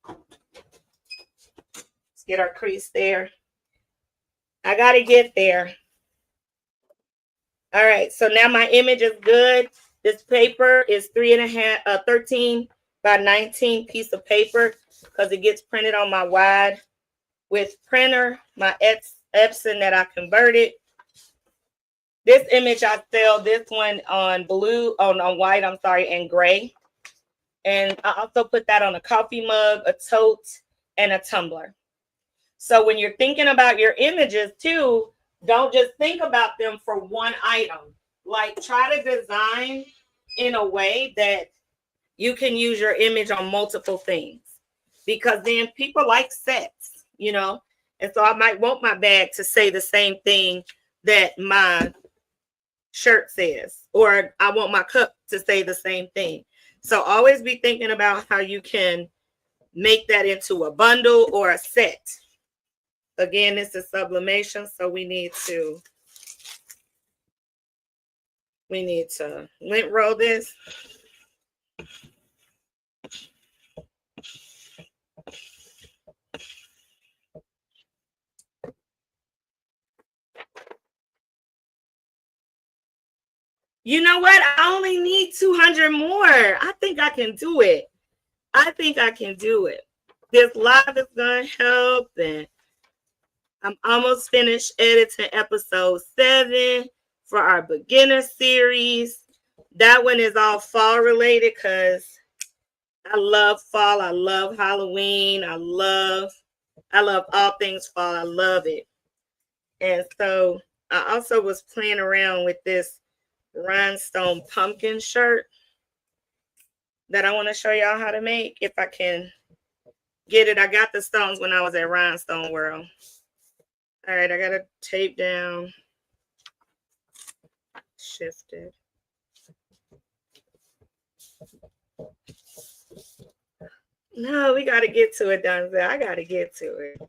Let's get our crease there. I got to get there. All right, so now my image is good. This paper is 13 by 19 piece of paper, because it gets printed on my wide width printer, my Epson that I converted. This image I sell this one on white, and gray. And I also put that on a coffee mug, a tote, and a tumbler. So when you're thinking about your images too, don't just think about them for one item. Like, try to design in a way that you can use your image on multiple things, because then people like sets, you know. And so I might want my bag to say the same thing that my shirt says, or I want my cup to say the same thing. So always be thinking about how you can make that into a bundle or a set Again, this is sublimation, so we need to lint roll this. You know what? I only need 200 more. I think I can do it. This live is going to help. And I'm almost finished editing episode 7 for our beginner series. That one is all fall related because I love fall. I love Halloween. I love all things fall. I love it. And so I also was playing around with this Rhinestone pumpkin shirt that I want to show y'all how to make if I can get it. I got the stones when I was at Rhinestone World. All right, I got to tape down. Shifted. No, we got to get to it, Donzel. I got to get to it.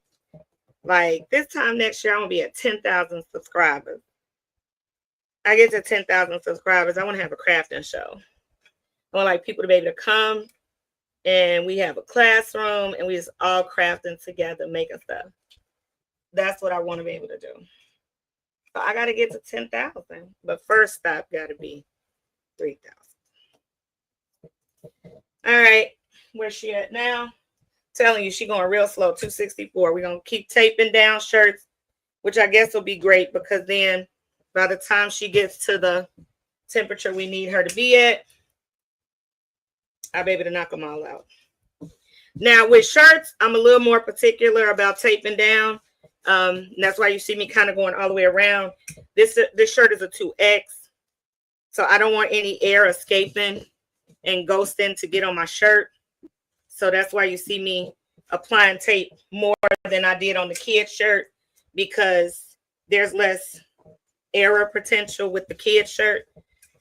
Like this time next year, I'm going to be at 10,000 subscribers. I get to 10,000 subscribers. I want to have a crafting show. I want like people to be able to come and we have a classroom and we just all crafting together, making stuff. That's what I want to be able to do. So I got to get to 10,000. But first stop got to be 3,000. All right. Where's she at now? Telling you she going real slow, 264. We're going to keep taping down shirts, which I guess will be great because then by the time she gets to the temperature we need her to be at, I'll be able to knock them all out. Now with shirts, I'm a little more particular about taping down. That's why you see me kind of going all the way around. This shirt is a 2X. So I don't want any air escaping and ghosting to get on my shirt. So that's why you see me applying tape more than I did on the kid shirt because there's less error potential with the kid shirt.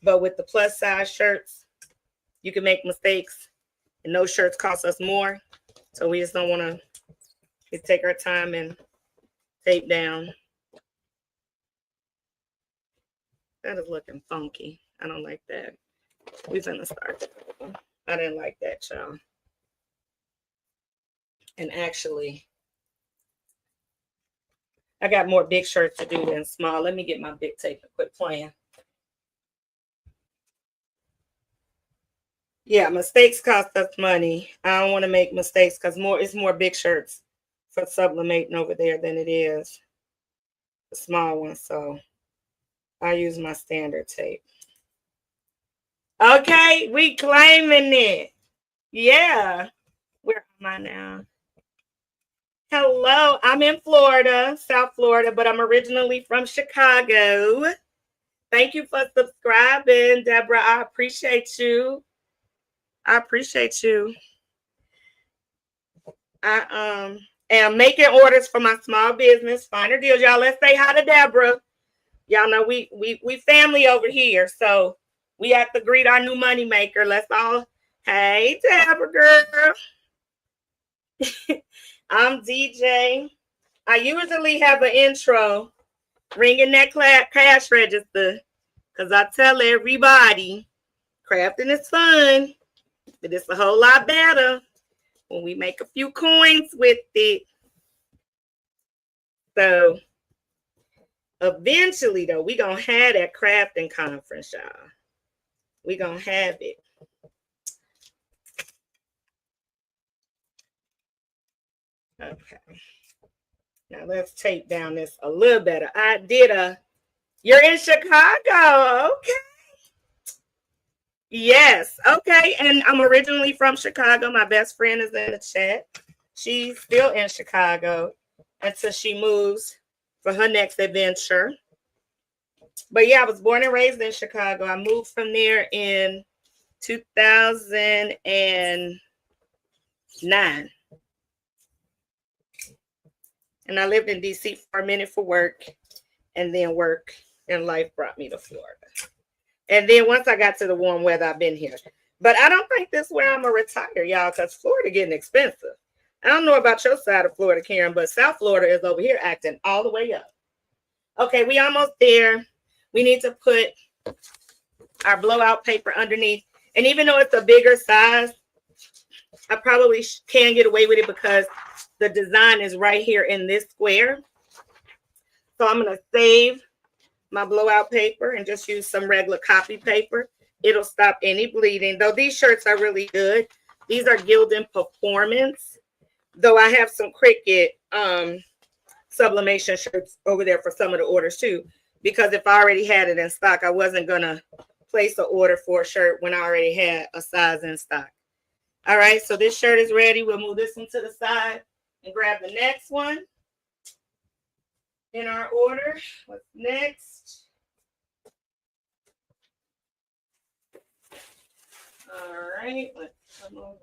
But with the plus size shirts, you can make mistakes and those shirts cost us more. So we just don't want to take our time and tape down. That is looking funky. I don't like that. We're going to start. I didn't like that, y'all. And actually, I got more big shirts to do than small. Let me get my big tape and quit playing. Yeah, mistakes cost us money. I don't want to make mistakes because it's more big shirts for sublimating over there than it is the small ones. So I use my standard tape. Okay, we claiming it. Yeah. Where am I now? Hello, I'm in Florida, South Florida, but I'm originally from Chicago. Thank you for subscribing, Deborah. I appreciate you. I am making orders for my small business, FinerDealz. Y'all, let's say hi to Deborah. Y'all know we family over here, so we have to greet our new money maker. Let's all, hey, Deborah, girl. I'm DJ. I usually have an intro, ringing that cash register, because I tell everybody, crafting is fun, but it's a whole lot better when we make a few coins with it. So eventually, though, we're going to have that crafting conference, y'all. We're going to have it. Okay. Now let's tape down this a little better. You're in Chicago. Okay. Yes. Okay. And I'm originally from Chicago. My best friend is in the chat. She's still in Chicago until she moves for her next adventure. But yeah, I was born and raised in Chicago. I moved from there in 2009. And I lived in DC for a minute for work. And then work and life brought me to Florida. And then once I got to the warm weather, I've been here. But I don't think this is where I'm going to retire, y'all, because Florida getting expensive. I don't know about your side of Florida, Karen, but South Florida is over here acting all the way up. Okay, we almost there. We need to put our blowout paper underneath. And even though it's a bigger size, I probably can get away with it because the design is right here in this square. So I'm going to save my blowout paper and just use some regular copy paper. It'll stop any bleeding. Though these shirts are really good. These are Gildan Performance. Though I have some Cricket Sublimation shirts over there for some of the orders too. Because if I already had it in stock, I wasn't going to place an order for a shirt when I already had a size in stock. All right, so this shirt is ready. We'll move this one to the side and grab the next one in our order. What's next? All right, let's come over.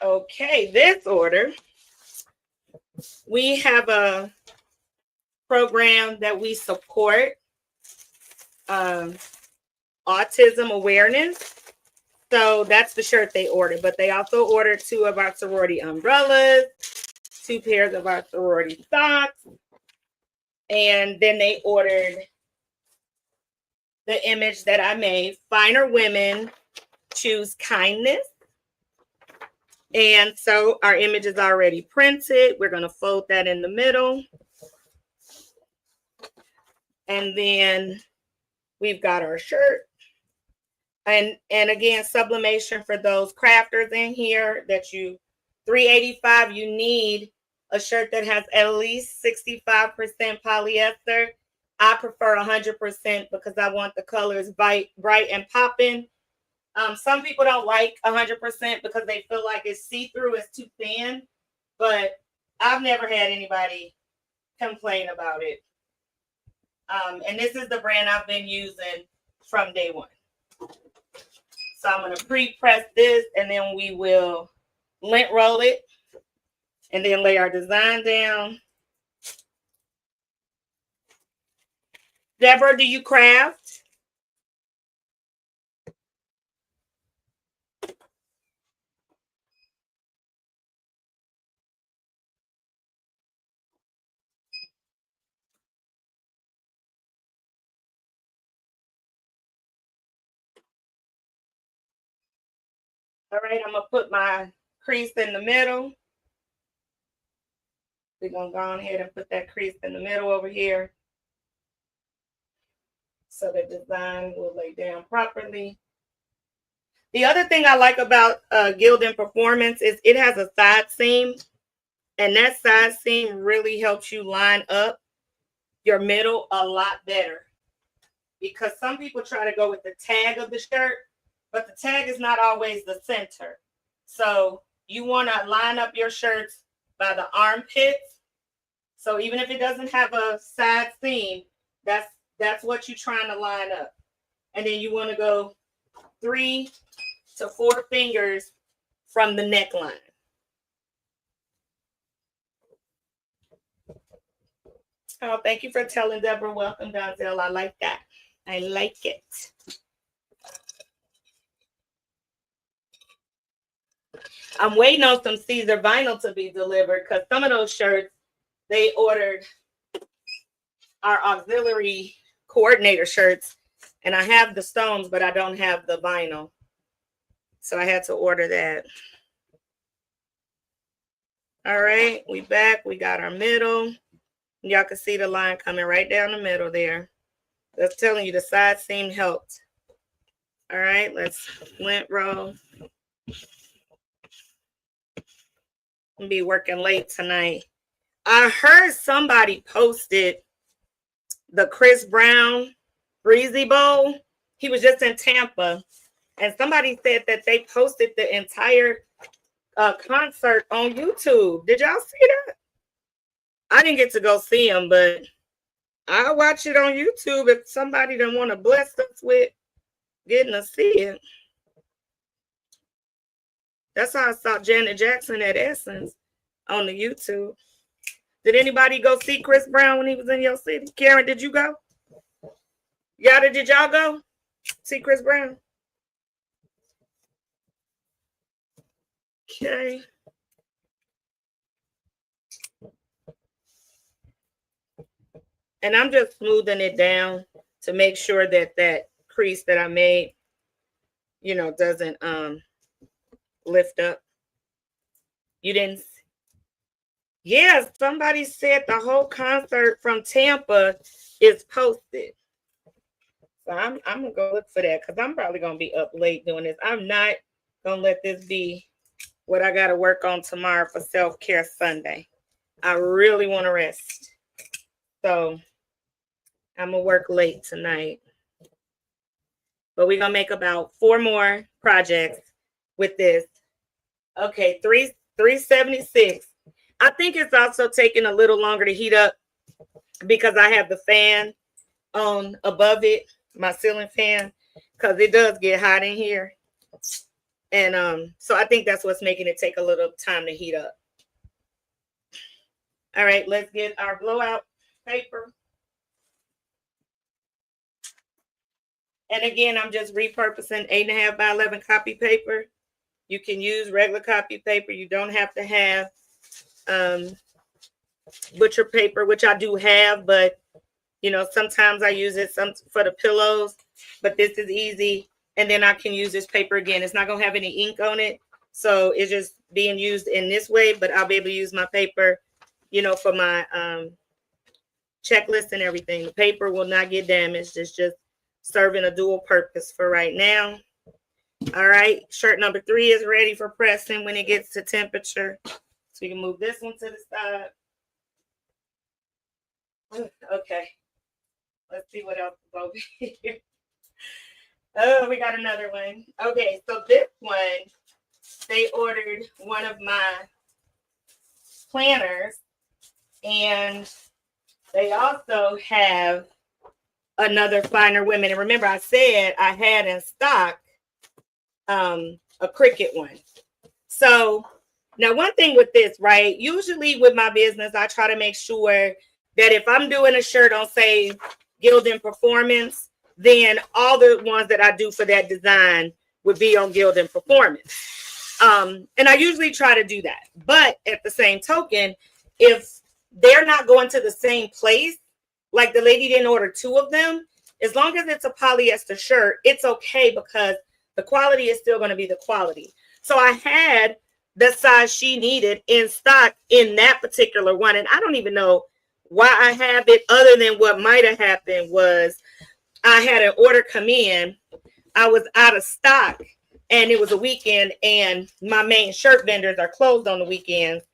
Okay, this order, we have a program that we support, autism awareness. So that's the shirt they ordered, but they also ordered 2 of our sorority umbrellas, 2 pairs of our sorority socks, and then they ordered the image that I made, Finer Women Choose Kindness. And so our image is already printed. We're going to fold that in the middle. And then we've got our shirt. And again, sublimation for those crafters in here that you, $385, you need a shirt that has at least 65% polyester. I prefer 100% because I want the colors bright and popping. Some people don't like 100% because they feel like it's see-through, it's too thin. But I've never had anybody complain about it. And this is the brand I've been using from day one. So I'm going to pre-press this, and then we will lint roll it, and then lay our design down. Deborah, do you craft? All right, I'm going to put my crease in the middle. We're going to go ahead and put that crease in the middle over here so the design will lay down properly. The other thing I like about Gildan Performance is it has a side seam, and that side seam really helps you line up your middle a lot better, because some people try to go with the tag of the shirt, but the tag is not always the center. So you want to line up your shirts by the armpits. So even if it doesn't have a side seam, that's what you're trying to line up. And then you want to go 3 to 4 fingers from the neckline. Oh, thank you for telling Deborah. Welcome, Donzel. I like that. I like it. I'm waiting on some Caesar vinyl to be delivered because some of those shirts, they ordered our auxiliary coordinator shirts, and I have the stones, but I don't have the vinyl. So I had to order that. All right, we back. We got our middle. Y'all can see the line coming right down the middle there. That's telling you the side seam helped. All right, let's lint roll. I'll be working late tonight. I heard somebody posted the Chris Brown Breezy Bowl. He was just in Tampa, and somebody said that they posted the entire concert on YouTube. Did y'all see that? I didn't get to go see him, but I'll watch it on YouTube if somebody don't want to bless us with getting to see it. That's how I saw Janet Jackson at Essence on the YouTube. Did anybody go see Chris Brown when he was in your city? Karen, did you go? Yada, did y'all go see Chris Brown? Okay. And I'm just smoothing it down to make sure that that crease that I made, you know, doesn't lift up. You didn't. Yeah, somebody said the whole concert from Tampa is posted. So I'm gonna go look for that because I'm probably gonna be up late doing this. I'm not gonna let this be what I gotta work on tomorrow for self-care Sunday. I really want to rest. So I'm gonna work late tonight. But we're gonna make about 4 more projects with this. Okay, 376. I think it's also taking a little longer to heat up because I have the fan on above it, my ceiling fan, because it does get hot in here. And so I think that's what's making it take a little time to heat up. All right, let's get our blowout paper. And again, I'm just repurposing 8.5 by 11 copy paper. You can use regular copy paper. You don't have to have butcher paper, which I do have, but you know, sometimes I use it for the pillows, but this is easy. And then I can use this paper again. It's not going to have any ink on it. So it's just being used in this way, but I'll be able to use my paper, you know, for my checklist and everything. The paper will not get damaged. It's just serving a dual purpose for right now. All right, shirt number 3 is ready for pressing when it gets to temperature. So we can move this one to the side. Okay, let's see what else is over here. Oh, we got another one. Okay, so this one, they ordered one of my planners, and they also have another Finer Women. And remember, I said I had in stock a Cricut one. So now one thing with this, right? Usually with my business, I try to make sure that if I'm doing a shirt on, say, Gildan Performance, then all the ones that I do for that design would be on Gildan Performance. And I usually try to do that. But at the same token, if they're not going to the same place, like the lady didn't order 2 of them, as long as it's a polyester shirt, it's okay because the quality is still going to be the quality. So I had the size she needed in stock in that particular one. And I don't even know why I have it, other than what might have happened was I had an order come in. I was out of stock and it was a weekend and my main shirt vendors are closed on the weekends.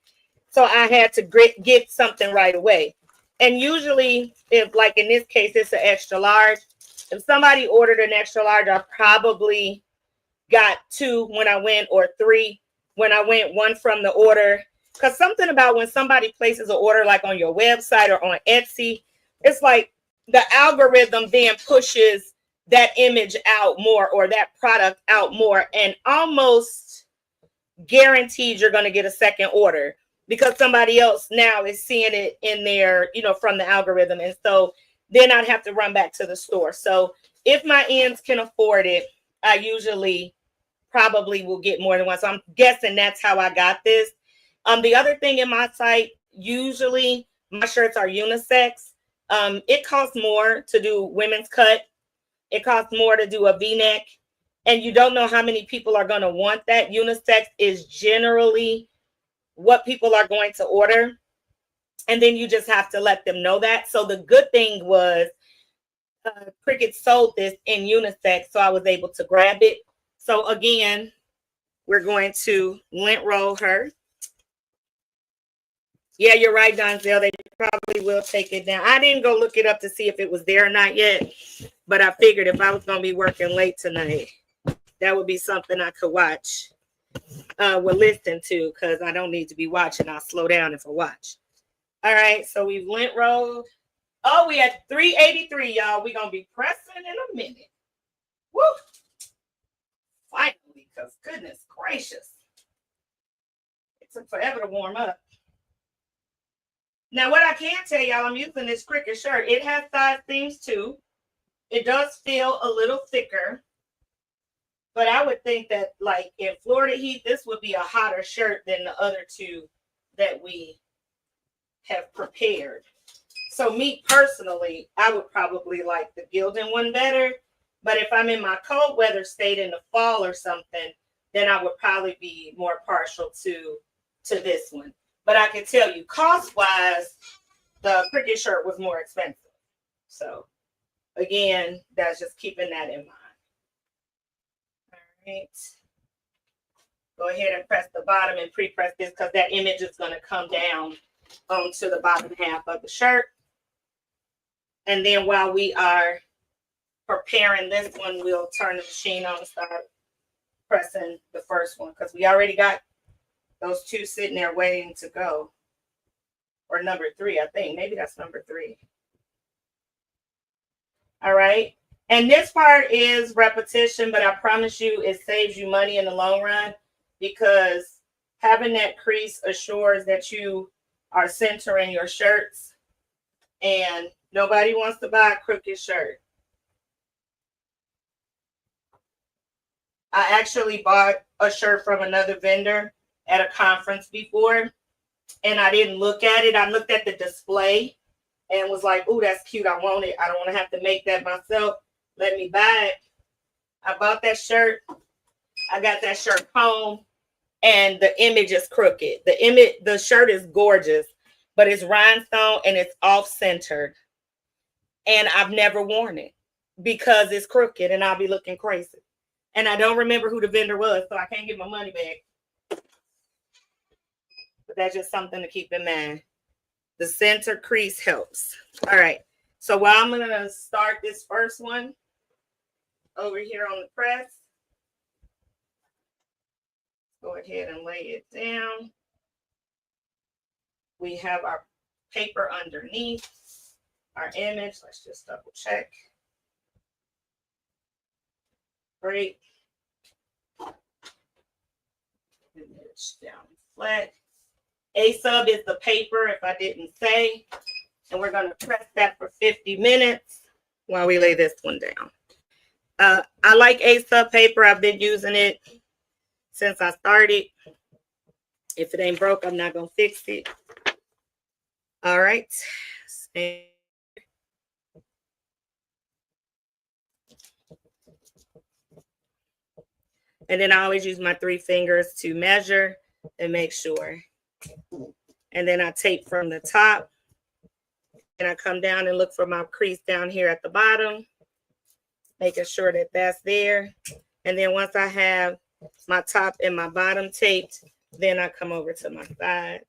So I had to get something right away. And usually, if like in this case, it's an extra large. If somebody ordered an extra large, I probably got 2 when I went, or 3 when I went, 1 from the order. Because something about when somebody places an order like on your website or on Etsy, it's like the algorithm then pushes that image out more or that product out more, and almost guaranteed you're going to get a second order because somebody else now is seeing it in there, you know, from the algorithm. And so then I'd have to run back to the store. So if my ends can afford it, I usually probably will get more than one. So I'm guessing that's how I got this. The other thing in my site, usually my shirts are unisex. It costs more to do women's cut. It costs more to do a V-neck. And you don't know how many people are going to want that. Unisex is generally what people are going to order. And then you just have to let them know that. So the good thing was Cricut sold this in unisex, so I was able to grab it. So again, we're going to lint roll her. Yeah, you're right, Donzel. They probably will take it down. I didn't go look it up to see if it was there or not yet, but I figured if I was going to be working late tonight, that would be something I could watch, would listen to, because I don't need to be watching. I'll slow down if I watch. All right, so we've lint rolled. Oh, we at 383, y'all. We're going to be pressing in a minute. Woo! Finally, because goodness gracious. It took forever to warm up. Now, what I can tell y'all, I'm using this Cricut shirt. It has side seams too. It does feel a little thicker, But I would think that like in Florida heat, this would be a hotter shirt than the other two that we have prepared. So me personally, I would probably like the Gildan one better. But if I'm in my cold weather state in the fall or something, then I would probably be more partial to this one. But I can tell you, cost-wise, the Cricket shirt was more expensive. So again, that's just keeping that in mind. All right. Go ahead and press the bottom and pre-press this because that image is going to come down onto the bottom half of the shirt. And then while we are preparing this one, we'll turn the machine on and start pressing the first one because we already got those two sitting there waiting to go. Or number 3, I think. Maybe that's number 3. All right. And this part is repetition, but I promise you it saves you money in the long run because having that crease assures that you are centering your shirts, and nobody wants to buy a crooked shirt. I actually bought a shirt from another vendor at a conference before, and I didn't look at it. I looked at the display and was like, oh, that's cute. I want it. I don't want to have to make that myself. Let me buy it. I bought that shirt. I got that shirt home, and the image is crooked. The shirt is gorgeous, but it's rhinestone and it's off-centered. And I've never worn it because it's crooked and I'll be looking crazy. And I don't remember who the vendor was, so I can't get my money back. But that's just something to keep in mind. The center crease helps. All right. So while I'm going to start this first one over here on the press, go ahead and lay it down. We have our paper underneath our image. Let's just double check. Great. Image down flat. A-sub is the paper, if I didn't say. And we're going to press that for 50 minutes while we lay this one down. I like A-sub paper. I've been using it since I started. If it ain't broke, I'm not going to fix it. All right. And then I always use my 3 fingers to measure and make sure. And then I tape from the top. And I come down and look for my crease down here at the bottom, making sure that that's there. And then once I have my top and my bottom taped, then I come over to my side.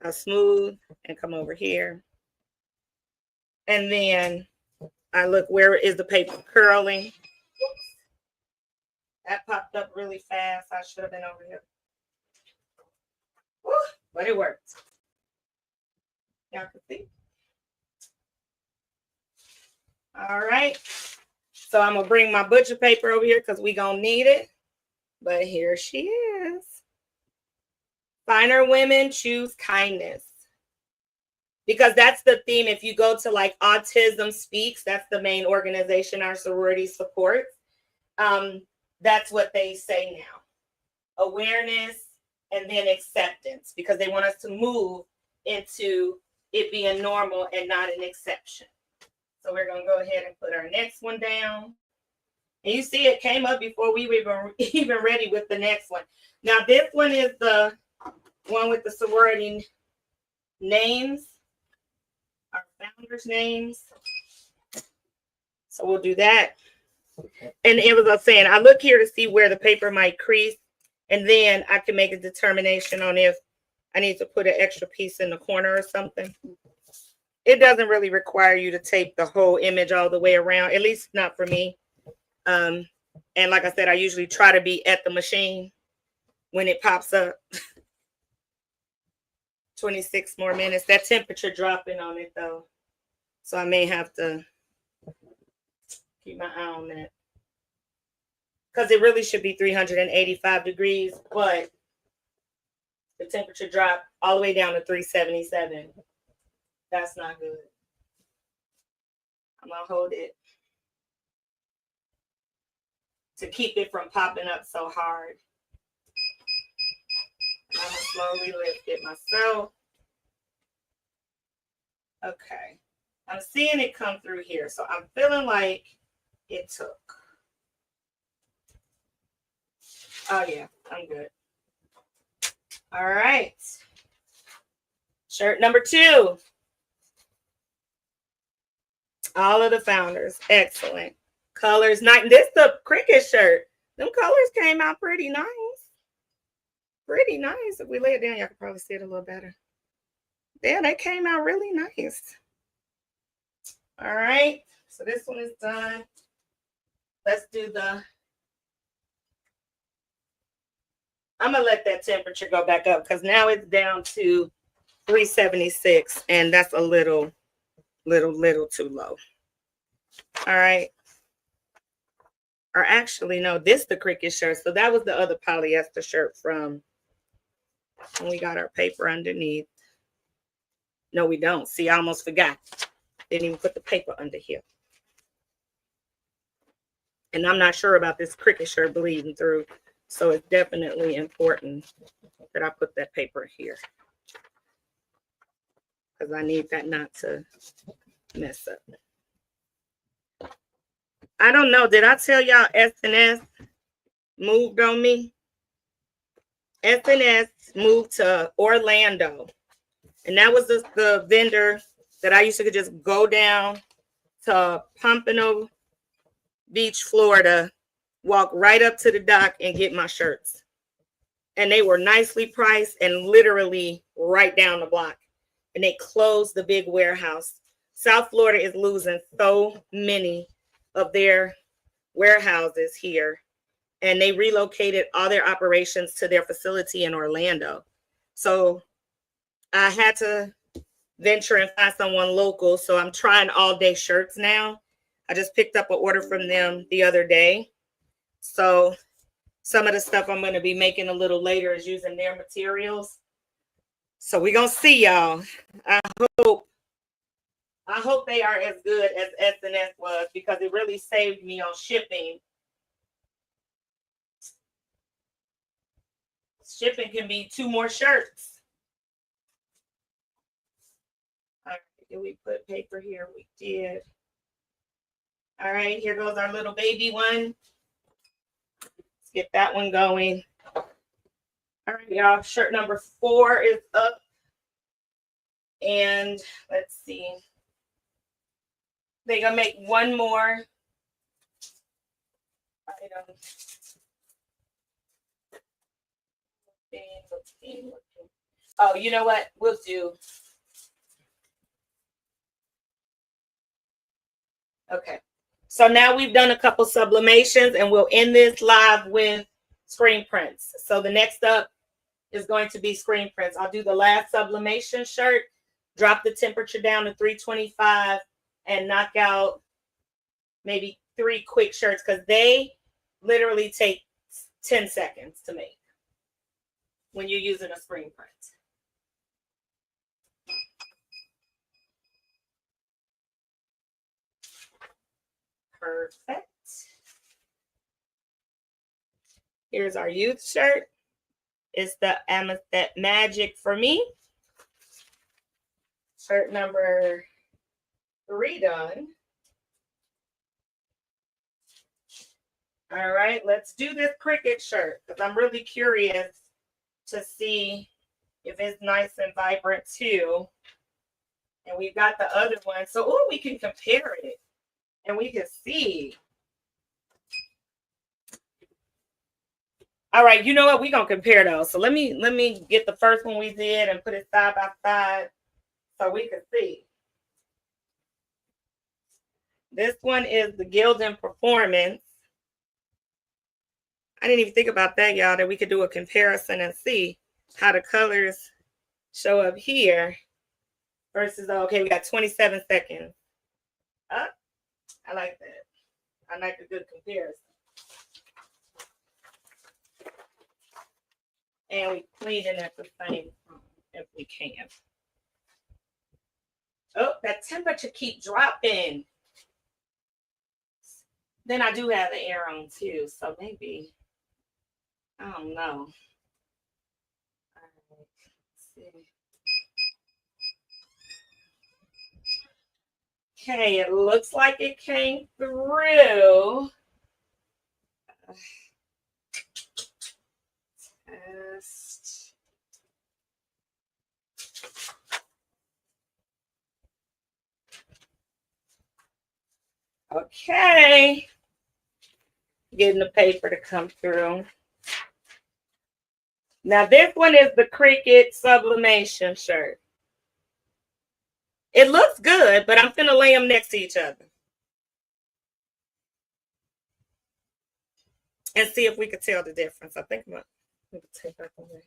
I smooth and come over here. And then I look, where is the paper curling? Oops. That popped up really fast. I should have been over here. Woo, but it worked. Y'all can see. All right. So I'm going to bring my butcher paper over here because we're going to need it. But here she is. Finer women choose kindness. Because that's the theme. If you go to like Autism Speaks, that's the main organization our sorority supports. That's what they say now. Awareness and then acceptance, because they want us to move into it being normal and not an exception. So we're going to go ahead and put our next one down. And you see it came up before we were even ready with the next one. Now this one is the one with the sorority names, our founders' names. So we'll do that. And it was us saying, I look here to see where the paper might crease, and then I can make a determination on if I need to put an extra piece in the corner or something. It doesn't really require you to tape the whole image all the way around, at least not for me. And like I said, I usually try to be at the machine when it pops up. 26 more minutes. That temperature dropping on it though, so I may have to keep my eye on that, because it really should be 385 degrees, but the temperature dropped all the way down to 377. That's not good. I'm gonna hold it to keep it from popping up so hard. I'm going to slowly lift it myself. Okay. I'm seeing it come through here. So I'm feeling like it took. Oh, yeah. I'm good. All right. Shirt number 2. All of the founders. Excellent. Colors. This is the cricket shirt. Them colors came out pretty nice. Pretty nice. If we lay it down, y'all can probably see it a little better. Yeah, they came out really nice. All right. So this one is done. Let's do the... I'm going to let that temperature go back up because now it's down to 376, and that's a little too low. All right. Or actually, no, this is the cricket shirt. So that was the other polyester shirt from when we got our paper underneath. No, we don't. See, I almost forgot. Didn't even put the paper under here. And I'm not sure about this cricket shirt bleeding through. So it's definitely important that I put that paper here. Because I need that not to mess up. I don't know. Did I tell y'all S&S moved on me? S&S moved to Orlando. And that was the vendor that I used to just go down to Pompano Beach, Florida, walk right up to the dock and get my shirts. And they were nicely priced and literally right down the block. And they closed the big warehouse. South Florida is losing so many of their warehouses here. And they relocated all their operations to their facility in Orlando. So I had to venture and find someone local. So I'm trying all day shirts now. I just picked up an order from them the other day. So some of the stuff I'm going to be making a little later is using their materials. So we're going to see, y'all. I hope they are as good as S&S was because it really saved me on shipping. Shipping can be 2 more shirts. All right, did we put paper here? We did. All right, here goes our little baby one. Let's get that one going. All right, y'all, shirt number 4 is up. And let's see. They're going to make one more item. Oh, you know what? We'll do. Okay. So now we've done a couple sublimations and we'll end this live with screen prints. So the next up is going to be screen prints. I'll do the last sublimation shirt, drop the temperature down to 325 and knock out maybe 3 quick shirts because they literally take 10 seconds to make when you're using a screen print. Perfect. Here's our youth shirt. It's the Amethyst Magic for me. Shirt number 3 done. All right, let's do this cricket shirt because I'm really curious to see if it's nice and vibrant too. And we've got the other one. So we can compare it and we can see. All right, you know what? We're going to compare those. So let me get the first one we did and put it side by side so we can see. This one is the Gildan Performance. I didn't even think about that, y'all, that we could do a comparison and see how the colors show up here versus, okay, we got 27 seconds. I like that. I like a good comparison. And we clean it at the same time if we can. Oh, that temperature keep dropping. Then I do have the air on too, so maybe, I don't know. All right, let's see. Okay, it looks like it came through. Test. Okay. Getting the paper to come through. Now this one is the Cricut Sublimation shirt. It looks good, but I'm gonna lay them next to each other and see if we could tell the difference. I think I'm gonna take that away.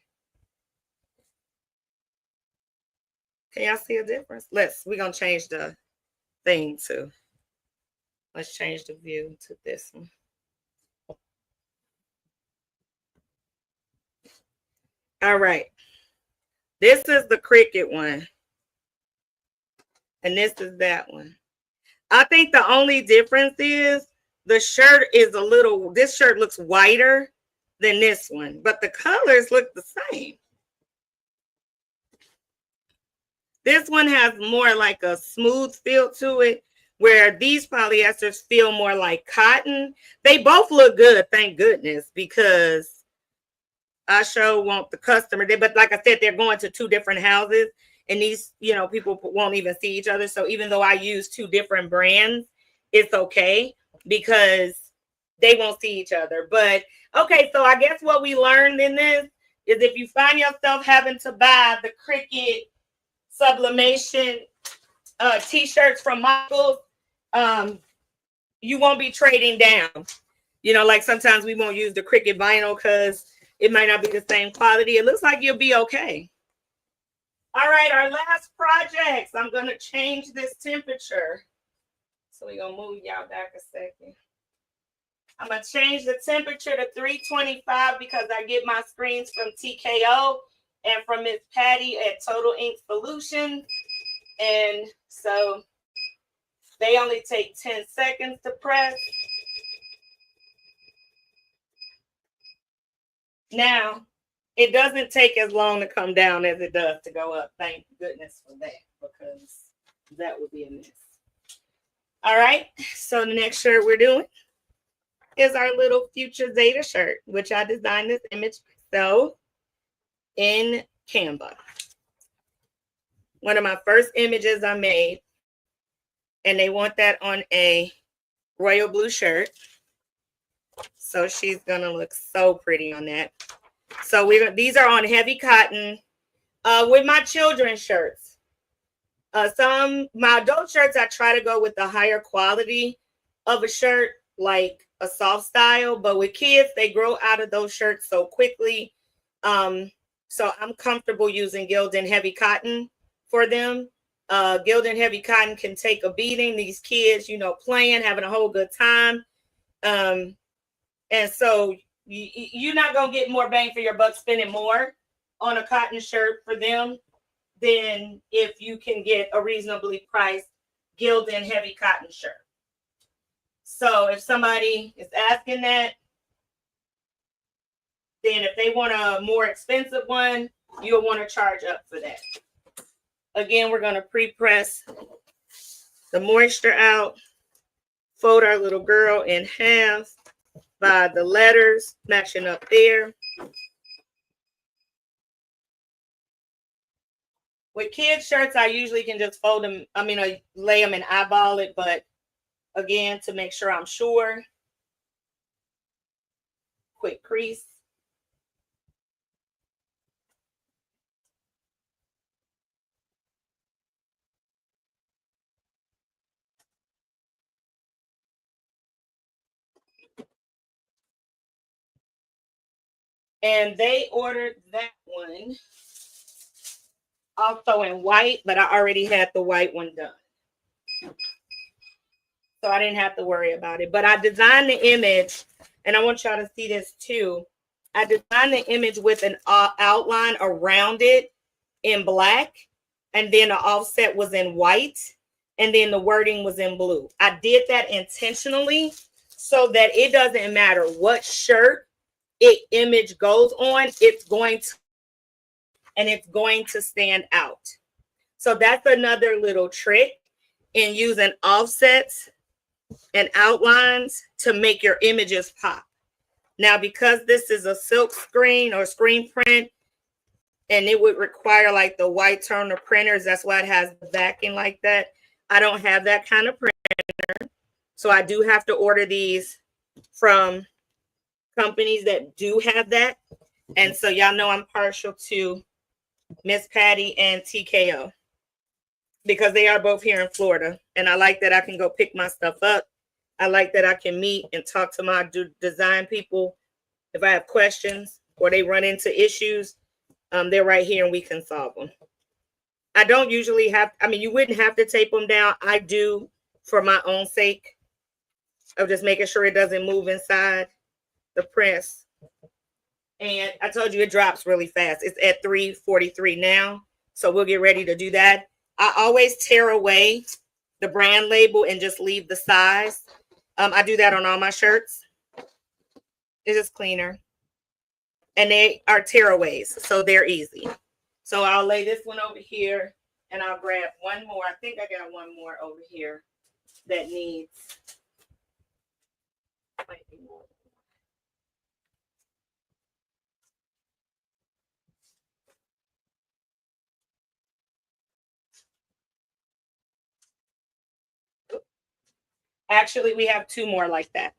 Can y'all see a difference? We're gonna change the thing too. Let's change the view to this one. All right. This is the Cricut one. And this is that one. I think the only difference is the shirt is this shirt looks whiter than this one, but the colors look the same. This one has more like a smooth feel to it, where these polyesters feel more like cotton. They both look good, thank goodness, because I sure want the customer. But like I said, they're going to two different houses, and these, people won't even see each other. So even though I use two different brands, it's okay because they won't see each other. But okay, so I guess what we learned in this is if you find yourself having to buy the Cricut Sublimation t-shirts from Michael's, you won't be trading down. Like sometimes we won't use the Cricut vinyl because it might not be the same quality. It looks like you'll be okay. All right, our last projects. I'm going to change this temperature. So we're going to move y'all back a second. I'm going to change the temperature to 325 because I get my screens from TKO and from Miss Patty at Total Ink Solutions. And so they only take 10 seconds to press. Now, it doesn't take as long to come down as it does to go up. Thank goodness for that, because that would be a mess. All right, so the next shirt we're doing is our little Future Zeta shirt, which I designed this image myself in Canva. One of my first images I made, and they want that on a royal blue shirt. So she's gonna look so pretty on that. So these are on heavy cotton with my children's shirts. My adult shirts, I try to go with the higher quality of a shirt, like a soft style. But with kids, they grow out of those shirts so quickly. So I'm comfortable using Gildan heavy cotton for them. Gildan heavy cotton can take a beating. These kids, playing, having a whole good time. And so you're not going to get more bang for your buck spending more on a cotton shirt for them than if you can get a reasonably priced Gildan heavy cotton shirt. So if somebody is asking that, then if they want a more expensive one, you'll want to charge up for that. Again, we're going to pre-press the moisture out, fold our little girl in half by the letters matching up there. With kids' shirts, I usually can just fold them. I lay them and eyeball it, but again, to make sure I'm sure, quick crease. And they ordered that one also in white, but I already had the white one done. So I didn't have to worry about it. But I designed the image, and I want y'all to see this too. I designed the image with an outline around it in black, and then the offset was in white, and then the wording was in blue. I did that intentionally so that it doesn't matter what shirt image goes on, it's going to stand out. So that's another little trick in using offsets and outlines to make your images pop. Now, because this is a silk screen or screen print, and it would require like the white toner printers, that's why it has the backing like that. I don't have that kind of printer, so I do have to order these from companies that do have that. And so y'all know I'm partial to Miss Patty and TKO because they are both here in Florida, and I like that I can go pick my stuff up. I like that I can meet and talk to my design people if I have questions or they run into issues. They're right here and we can solve them. I don't usually have, I mean, you wouldn't have to tape them down. I do for my own sake of just making sure it doesn't move inside the press. And I told you it drops really fast. It's at 343 now. So we'll get ready to do that. I always tear away the brand label and just leave the size. I do that on all my shirts. It's just cleaner. And they are tearaways, so they're easy. So I'll lay this one over here and I'll grab one more. I think I got one more over here that needs. Actually, we have two more like that.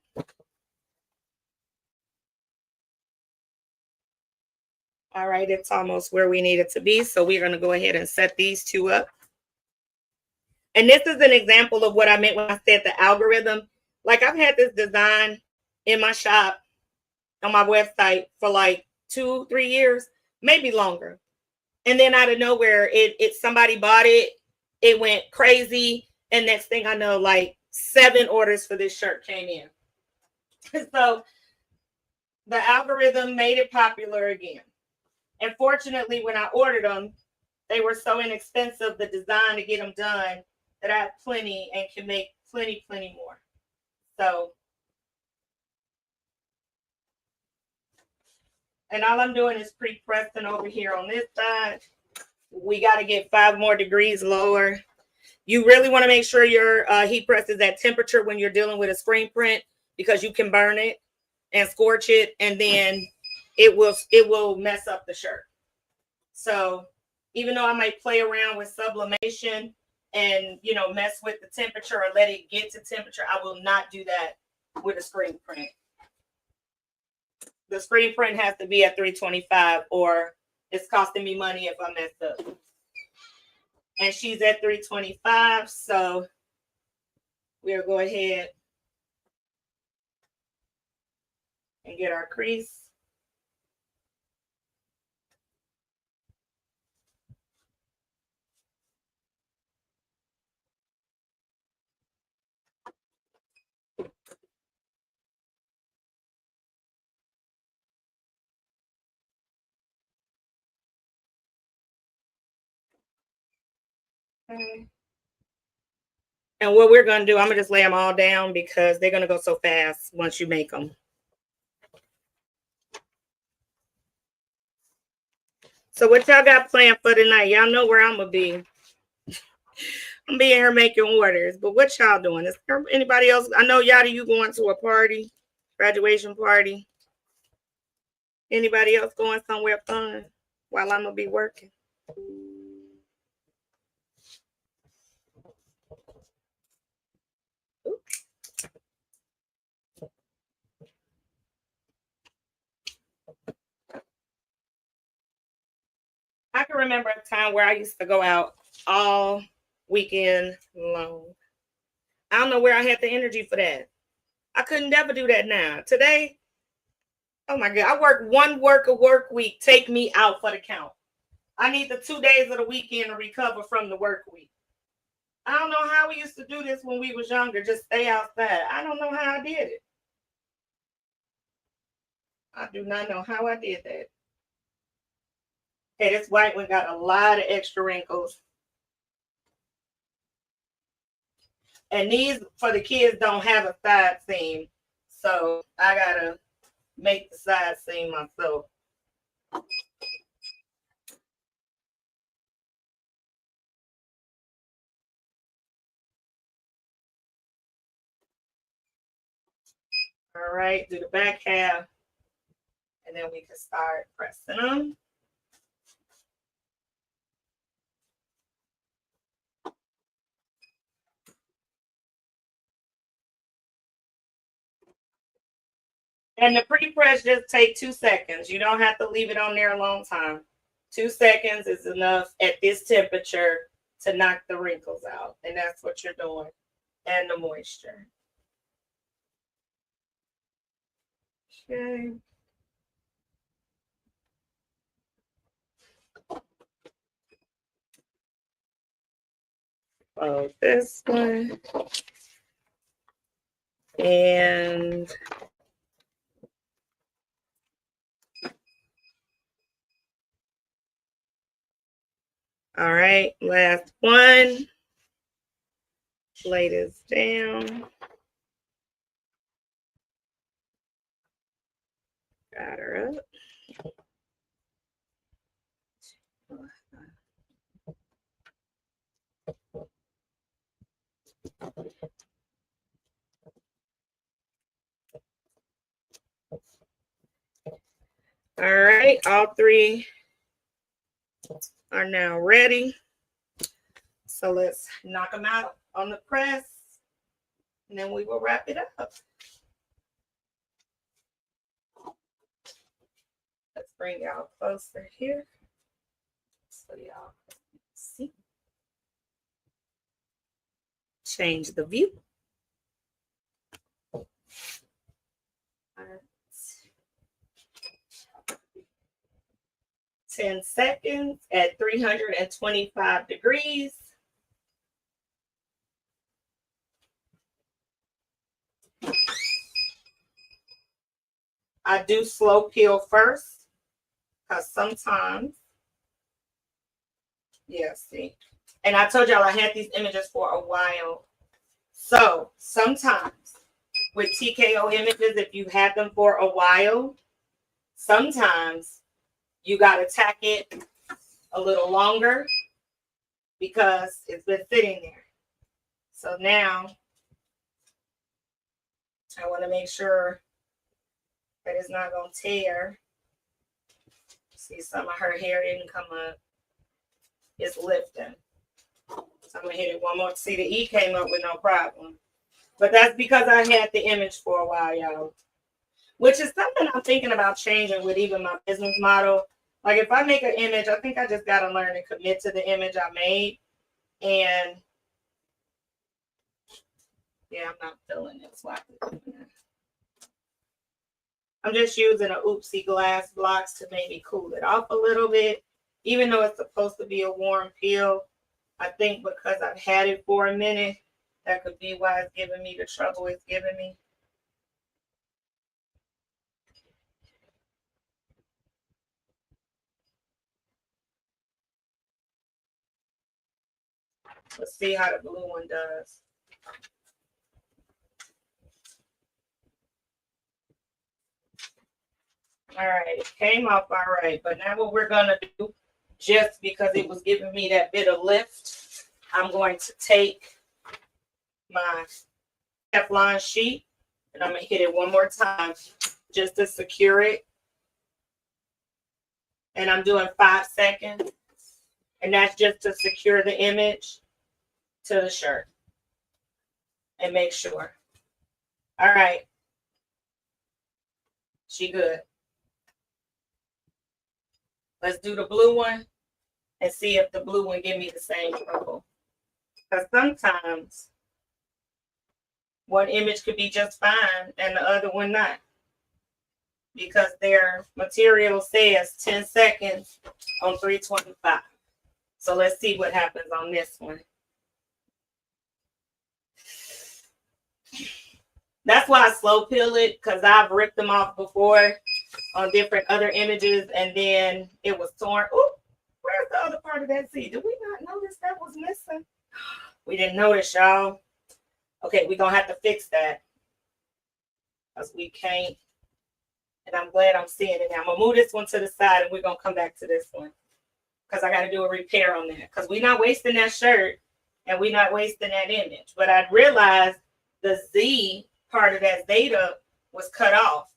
All right, it's almost where we need it to be. So we're going to go ahead and set these two up. And this is an example of what I meant when I said the algorithm. Like I've had this design in my shop on my website for like 2-3 years, maybe longer. And then out of nowhere, somebody bought it. It went crazy. And next thing I know, like 7 orders for this shirt came in. So the algorithm made it popular again. And fortunately, when I ordered them, they were so inexpensive, the design to get them done, that I have plenty and can make plenty more. So, and all I'm doing is pre-pressing over here on this side. We got to get 5 more degrees lower. You really want to make sure your heat press is at temperature when you're dealing with a screen print, because you can burn it and scorch it, and then it will mess up the shirt. So even though I might play around with sublimation and, you know, mess with the temperature or let it get to temperature, I will not do that with a screen print. The screen print has to be at 325 or it's costing me money if I mess up. And she's at 325, so we'll go ahead and get our crease. Okay. And what we're going to do, I'm going to just lay them all down because they're going to go so fast once you make them. So what y'all got planned for tonight? Y'all know where I'm going to be. I'm being here making orders. But what y'all doing? Is there anybody else? I know Yada, you going to a party, graduation party. Anybody else going somewhere fun while I'm going to be working? I can remember a time where I used to go out all weekend long. I don't know where I had the energy for that. I couldn't never do that now. Today, oh my God, I work one work week. Take me out for the count. I need the 2 days of the weekend to recover from the work week. I don't know how we used to do this when we was younger. Just stay outside. I don't know how I did it. I do not know how I did that. Okay, this white one got a lot of extra wrinkles. And these, for the kids, don't have a side seam. So I gotta make the side seam myself. All right, do the back half, and then we can start pressing them. And the pre-press just take 2 seconds. You don't have to leave it on there a long time. 2 seconds is enough at this temperature to knock the wrinkles out. And that's what you're doing. And the moisture. Okay. Oh, this one. And all right, last one. Lay this down. Got her up. All right, all three are now ready. So let's knock them out on the press, and then we will wrap it up. Let's bring y'all closer here so y'all can see. Change the view. 10 seconds at 325 degrees. I do slow peel first because sometimes, yeah, see. And I told y'all I had these images for a while. So sometimes with TKO images, if you had them for a while, sometimes you got to tack it a little longer because it's been sitting there. So now I want to make sure that it's not going to tear. See, some of her hair didn't come up. It's lifting. So I'm going to hit it one more. See, the E came up with no problem. But that's because I had the image for a while, y'all. Which is something I'm thinking about changing with even my business model. Like if I make an image, I think I just got to learn to commit to the image I made. And yeah, I'm not feeling it. So I'm just using a oopsie glass blocks to maybe cool it off a little bit. Even though it's supposed to be a warm peel, I think because I've had it for a minute, that could be why it's giving me the trouble it's giving me. Let's see how the blue one does. All right, it came off all right. But now what we're going to do, just because it was giving me that bit of lift, I'm going to take my Teflon sheet and I'm going to hit it one more time just to secure it. And I'm doing 5 seconds. And that's just to secure the image to the shirt and make sure. All right. She good. Let's do the blue one and see if the blue one give me the same trouble. Because sometimes one image could be just fine and the other one not. Because their material says 10 seconds on 325. So let's see what happens on this one. That's why I slow peel it, because I've ripped them off before on different other images and then it was torn. Oh, where's the other part of that seed? Did we not notice that was missing? We didn't notice, y'all. Okay, we're going to have to fix that. because we can't. And I'm glad I'm seeing it now. I'm going to move this one to the side, and we're going to come back to this one because I got to do a repair on that because we're not wasting that shirt and we're not wasting that image. But I realized the Z part of that Zeta was cut off.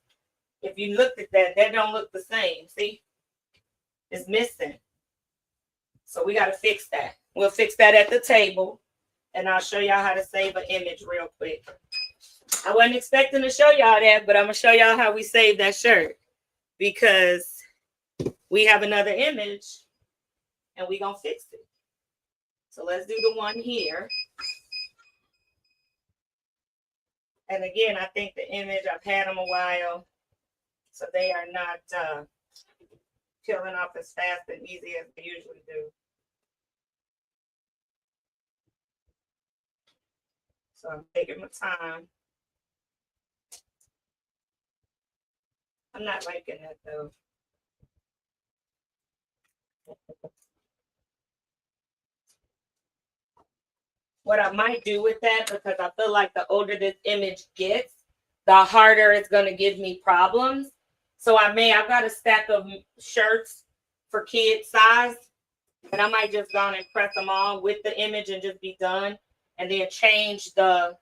If you looked at that, that don't look the same. See? It's missing. So we got to fix that. We'll fix that at the table, and I'll show y'all how to save an image real quick. I wasn't expecting to show y'all that, but I'm going to show y'all how we save that shirt because we have another image and we're going to fix it. So let's do the one here. And again, I think the image, I've had them a while, so they are not peeling off as fast and easy as they usually do. So I'm taking my time. I'm not liking that though. What I might do with that, because I feel like the older this image gets, the harder it's going to give me problems. So I've got a stack of shirts for kid size, and I might just go on and press them all with the image and just be done, and then change the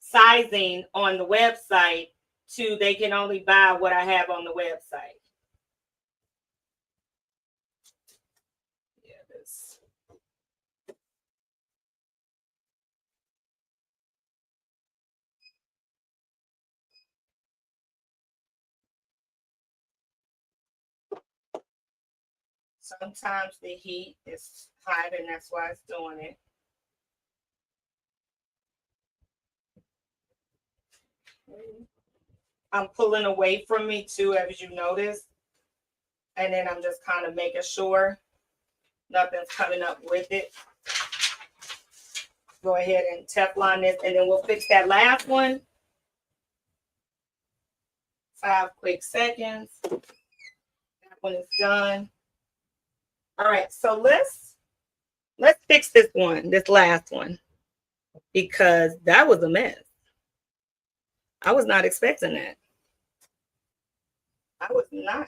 sizing on the website to they can only buy what I have on the website. Yeah, this. Sometimes the heat is hot and that's why it's doing it. I'm pulling away from me too, as you notice. And then I'm just kind of making sure nothing's coming up with it. Go ahead and Teflon this, and then we'll fix that last one. 5 quick seconds. That one is done. All right, so let's fix this one, this last one, because that was a mess. I was not expecting that. I was not.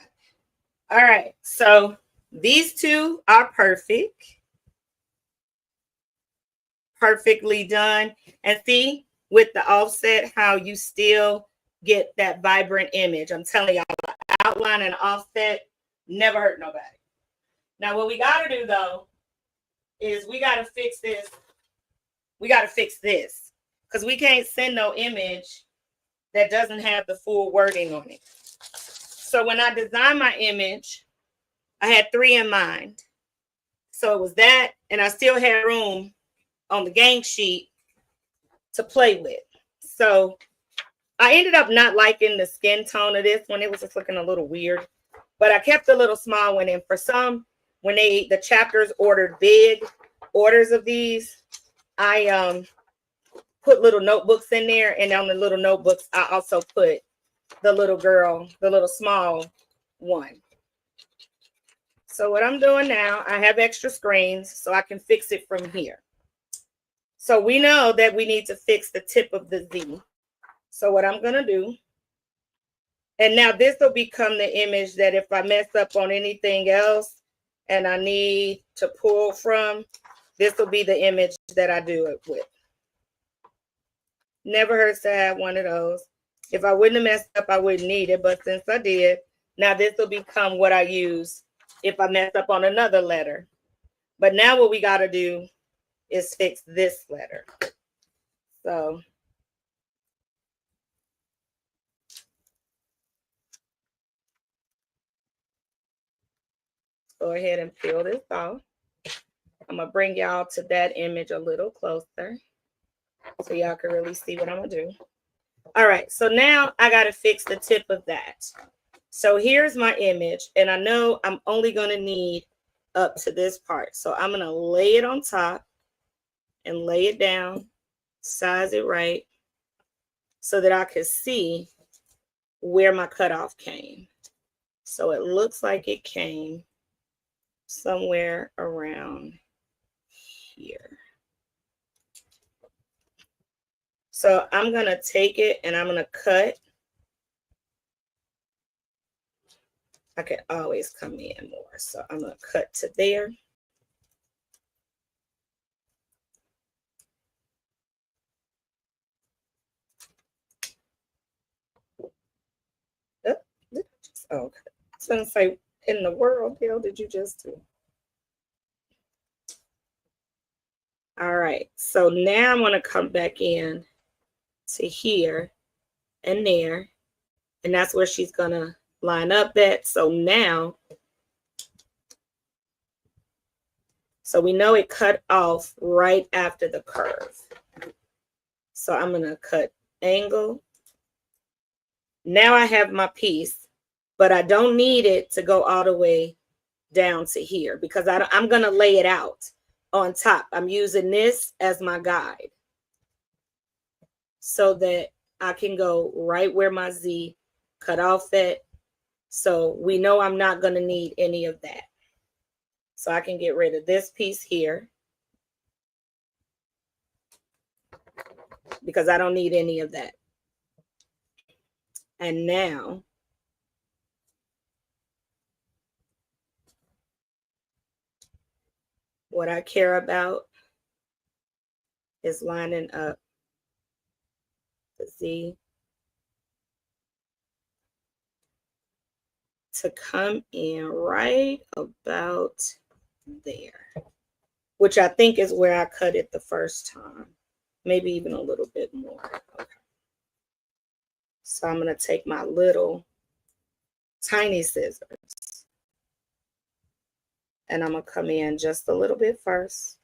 All right, so these two are perfect. Perfectly done. And see, with the offset, how you still get that vibrant image. I'm telling y'all, outline and offset never hurt nobody. Now, what we got to do, though, is we got to fix this. We got to fix this because we can't send no image that doesn't have the full wording on it. So when I designed my image, I had 3 in mind. So it was that, and I still had room on the gang sheet to play with. So I ended up not liking the skin tone of this one. It was just looking a little weird, but I kept the little small one. And for some, when the chapters ordered big orders of these, I put little notebooks in there, and on the little notebooks, I also put the little girl, the little small one. So what I'm doing now, I have extra screens so I can fix it from here. So we know that we need to fix the tip of the Z. So what I'm going to do, and now this will become the image that if I mess up on anything else and I need to pull from, this will be the image that I do it with. Never hurts to have one of those. If I wouldn't have messed up, I wouldn't need it. But since I did, now this will become what I use if I mess up on another letter. But now what we got to do is fix this letter. So go ahead and peel this off. I'm going to bring y'all to that image a little closer so y'all can really see what I'm going to do. All right, so now I got to fix the tip of that. So here's my image, and I know I'm only going to need up to this part. So I'm going to lay it on top and lay it down, size it right so that I can see where my cutoff came. So it looks like it came somewhere around here. So I'm going to take it and I'm going to cut. I can always come in more. So I'm going to cut to there. Oh, okay. I was going to say, in the world, hell did you just do? All right. So now I'm going to come back in to here and there. And that's where she's going to line up at. So now, so we know it cut off right after the curve. So I'm going to cut angle. Now I have my piece, but I don't need it to go all the way down to here because I'm going to lay it out on top. I'm using this as my guide so that I can go right where my Z cut off at. So we know I'm not going to need any of that. So I can get rid of this piece here because I don't need any of that. And now what I care about is lining up the Z to come in right about there, which I think is where I cut it the first time, maybe even a little bit more. Okay. So I'm going to take my little tiny scissors and I'm going to come in just a little bit first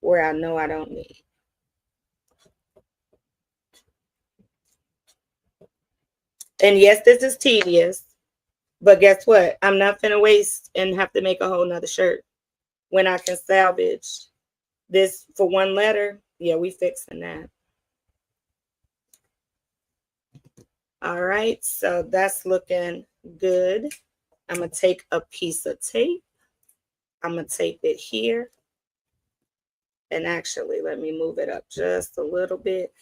where I know I don't need. And yes, this is tedious, but guess what? I'm not finna waste and have to make a whole nother shirt when I can salvage this for one letter. Yeah, we fixing that. All right, so that's looking good. I'm gonna take a piece of tape. I'm gonna tape it here. And actually, let me move it up just a little bit.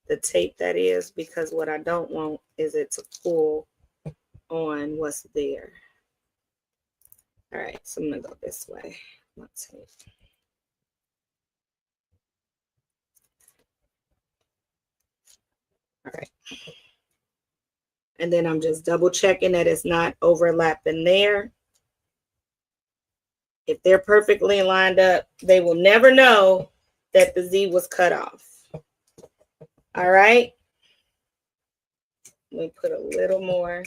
The tape that is, because what I don't want is it to pull on what's there. All right, so I'm gonna go this way. My tape. All right. And then I'm just double checking that it's not overlapping there. If they're perfectly lined up, they will never know that the Z was cut off. All right. Let me put a little more.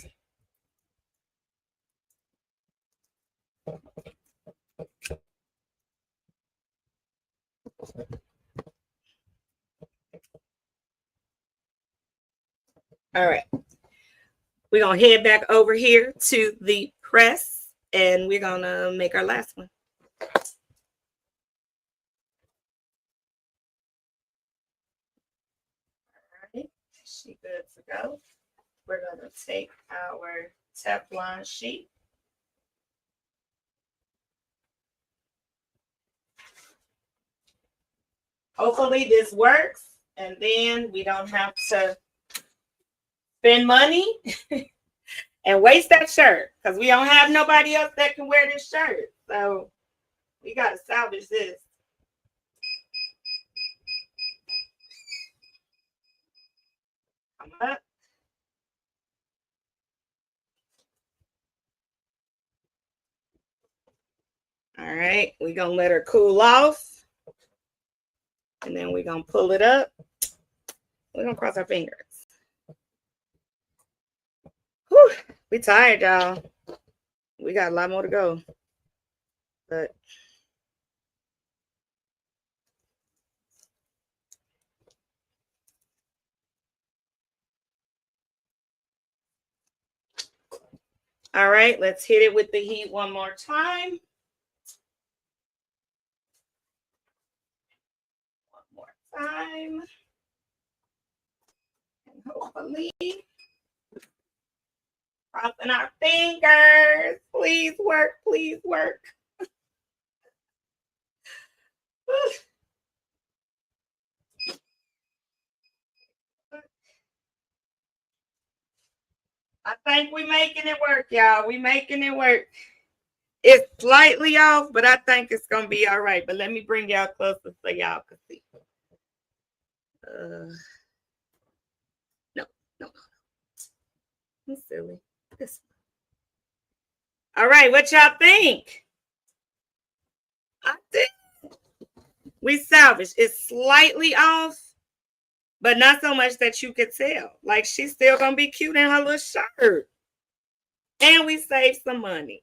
All right. We're going to head back over here to the press and we're going to make our last one. All right. She good to go. We're going to take our Teflon sheet. Hopefully this works and then we don't have to spend money and waste that shirt because we don't have nobody else that can wear this shirt. So we got to salvage this. Come up. All right, we're going to let her cool off. And then we're going to pull it up. We're going to cross our fingers. Whew, we tired, y'all. We got a lot more to go. But all right, let's hit it with the heat one more time. One more time. And hopefully, crossing our fingers. Please work, please work. think we making it work, y'all. We making it work. It's slightly off, but I think it's gonna be all right. But let me bring y'all closer so y'all can see. No. I'm silly. This one. All right, what y'all think? I think we salvaged. It's slightly off, but not so much that you could tell. Like, she's still gonna be cute in her little shirt. And we saved some money.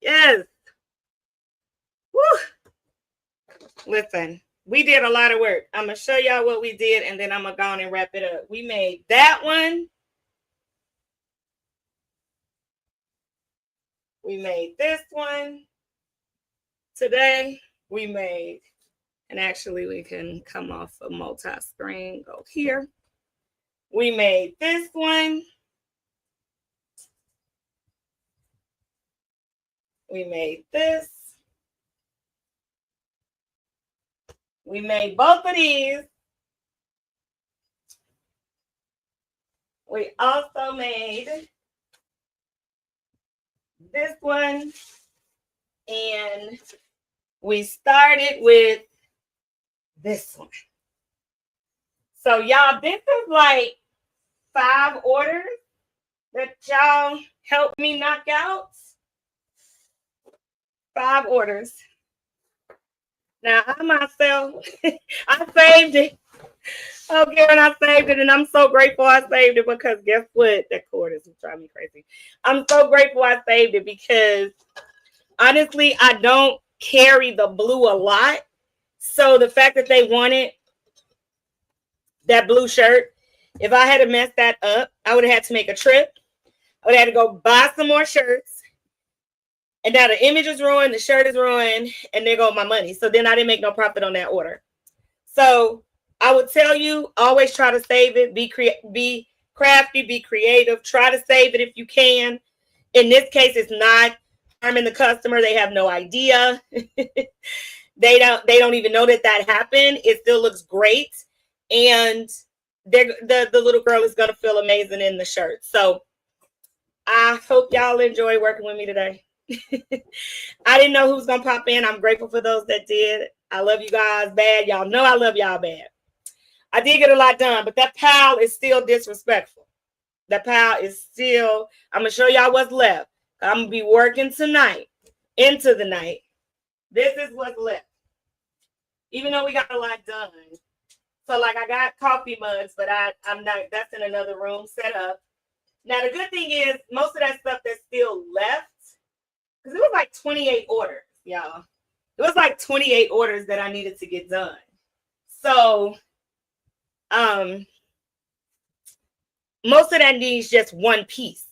Yes. Woo. Listen, we did a lot of work. I'm going to show y'all what we did, and then I'm going to go on and wrap it up. We made that one. We made this one today. We made, and actually we can come off of multi-screen, go here. We made this one. We made this. We made both of these. We also made this one. And we started with this one. So y'all, this is like 5 orders that y'all helped me knock out. 5 orders. Now, I myself, I saved it. Okay, and I saved it, and I'm so grateful I saved it because guess what? That cord is driving me crazy. I'm so grateful I saved it because, honestly, I don't carry the blue a lot. So the fact that they wanted that blue shirt, if I had to mess that up, I would have had to make a trip. I would have had to go buy some more shirts. And now the image is ruined, the shirt is ruined, and there go my money. So then I didn't make no profit on that order. So I would tell you, always try to save it. Be crafty, be creative. Try to save it if you can. In this case, it's not harming the customer. They have no idea. They don't even know that happened. It still looks great. And the little girl is going to feel amazing in the shirt. So I hope y'all enjoy working with me today. I didn't know who was gonna pop in. I'm grateful for those that did. I love you guys bad. Y'all know I love y'all bad. I did get a lot done, but that pile is still disrespectful. That pile is still, I'm gonna show y'all what's left. I'm gonna be working tonight into the night. This is what's left. Even though we got a lot done. So like I got coffee mugs, but I'm not, that's in another room set up. Now the good thing is most of that stuff that's still left, because it was like 28 orders, y'all. It was like 28 orders that I needed to get done. So, most of that needs just one piece.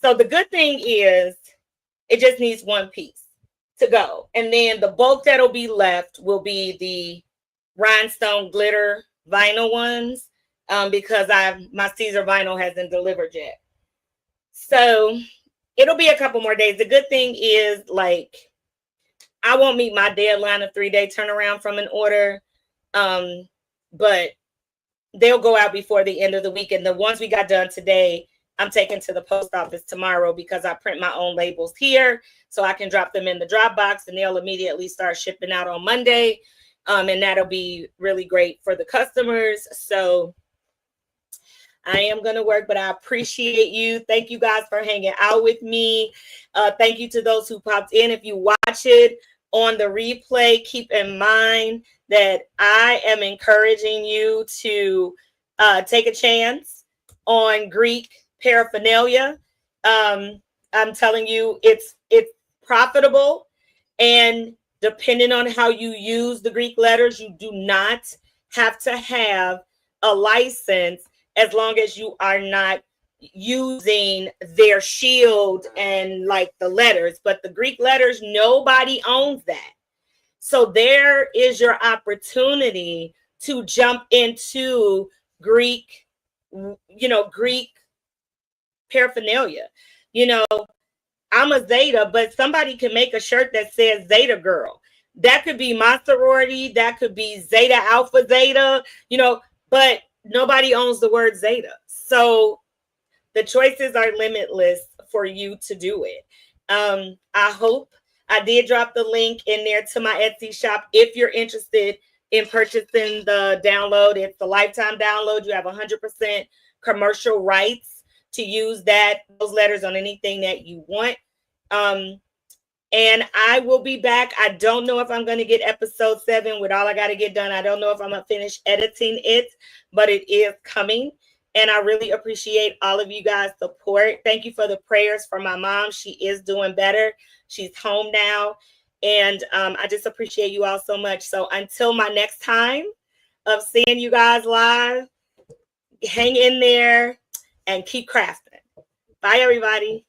So the good thing is it just needs one piece to go. And then the bulk that'll be left will be the rhinestone glitter vinyl ones, because my Caesar vinyl hasn't delivered yet. So it'll be a couple more days. The good thing is, like, I won't meet my deadline of 3-day turnaround from an order, but they'll go out before the end of the week. And the ones we got done today, I'm taking to the post office tomorrow because I print my own labels here, so I can drop them in the drop box, and they'll immediately start shipping out on Monday, and that'll be really great for the customers. So I am going to work, but I appreciate you. Thank you guys for hanging out with me. Thank you to those who popped in. If you watch it on the replay, keep in mind that I am encouraging you to take a chance on Greek paraphernalia. I'm telling you, it's profitable, and depending on how you use the Greek letters, you do not have to have a license as long as you are not using their shield and like the letters. But the Greek letters, nobody owns that. So there is your opportunity to jump into Greek, Greek paraphernalia. I'm a Zeta, but somebody can make a shirt that says Zeta Girl. That could be my sorority. That could be Zeta Alpha Zeta, but nobody owns the word Zeta. So The choices are limitless for you to do it. I hope I did drop the link in there to my Etsy shop. If you're interested in purchasing the download, it's a lifetime download. You have 100% commercial rights to use those letters on anything that you want. And I will be back. I don't know if I'm going to get episode 7 with all I got to get done. I don't know if I'm going to finish editing it, but it is coming. And I really appreciate all of you guys' support. Thank you for the prayers for my mom. She is doing better. She's home now. And I just appreciate you all so much. So until my next time of seeing you guys live, hang in there and keep crafting. Bye, everybody.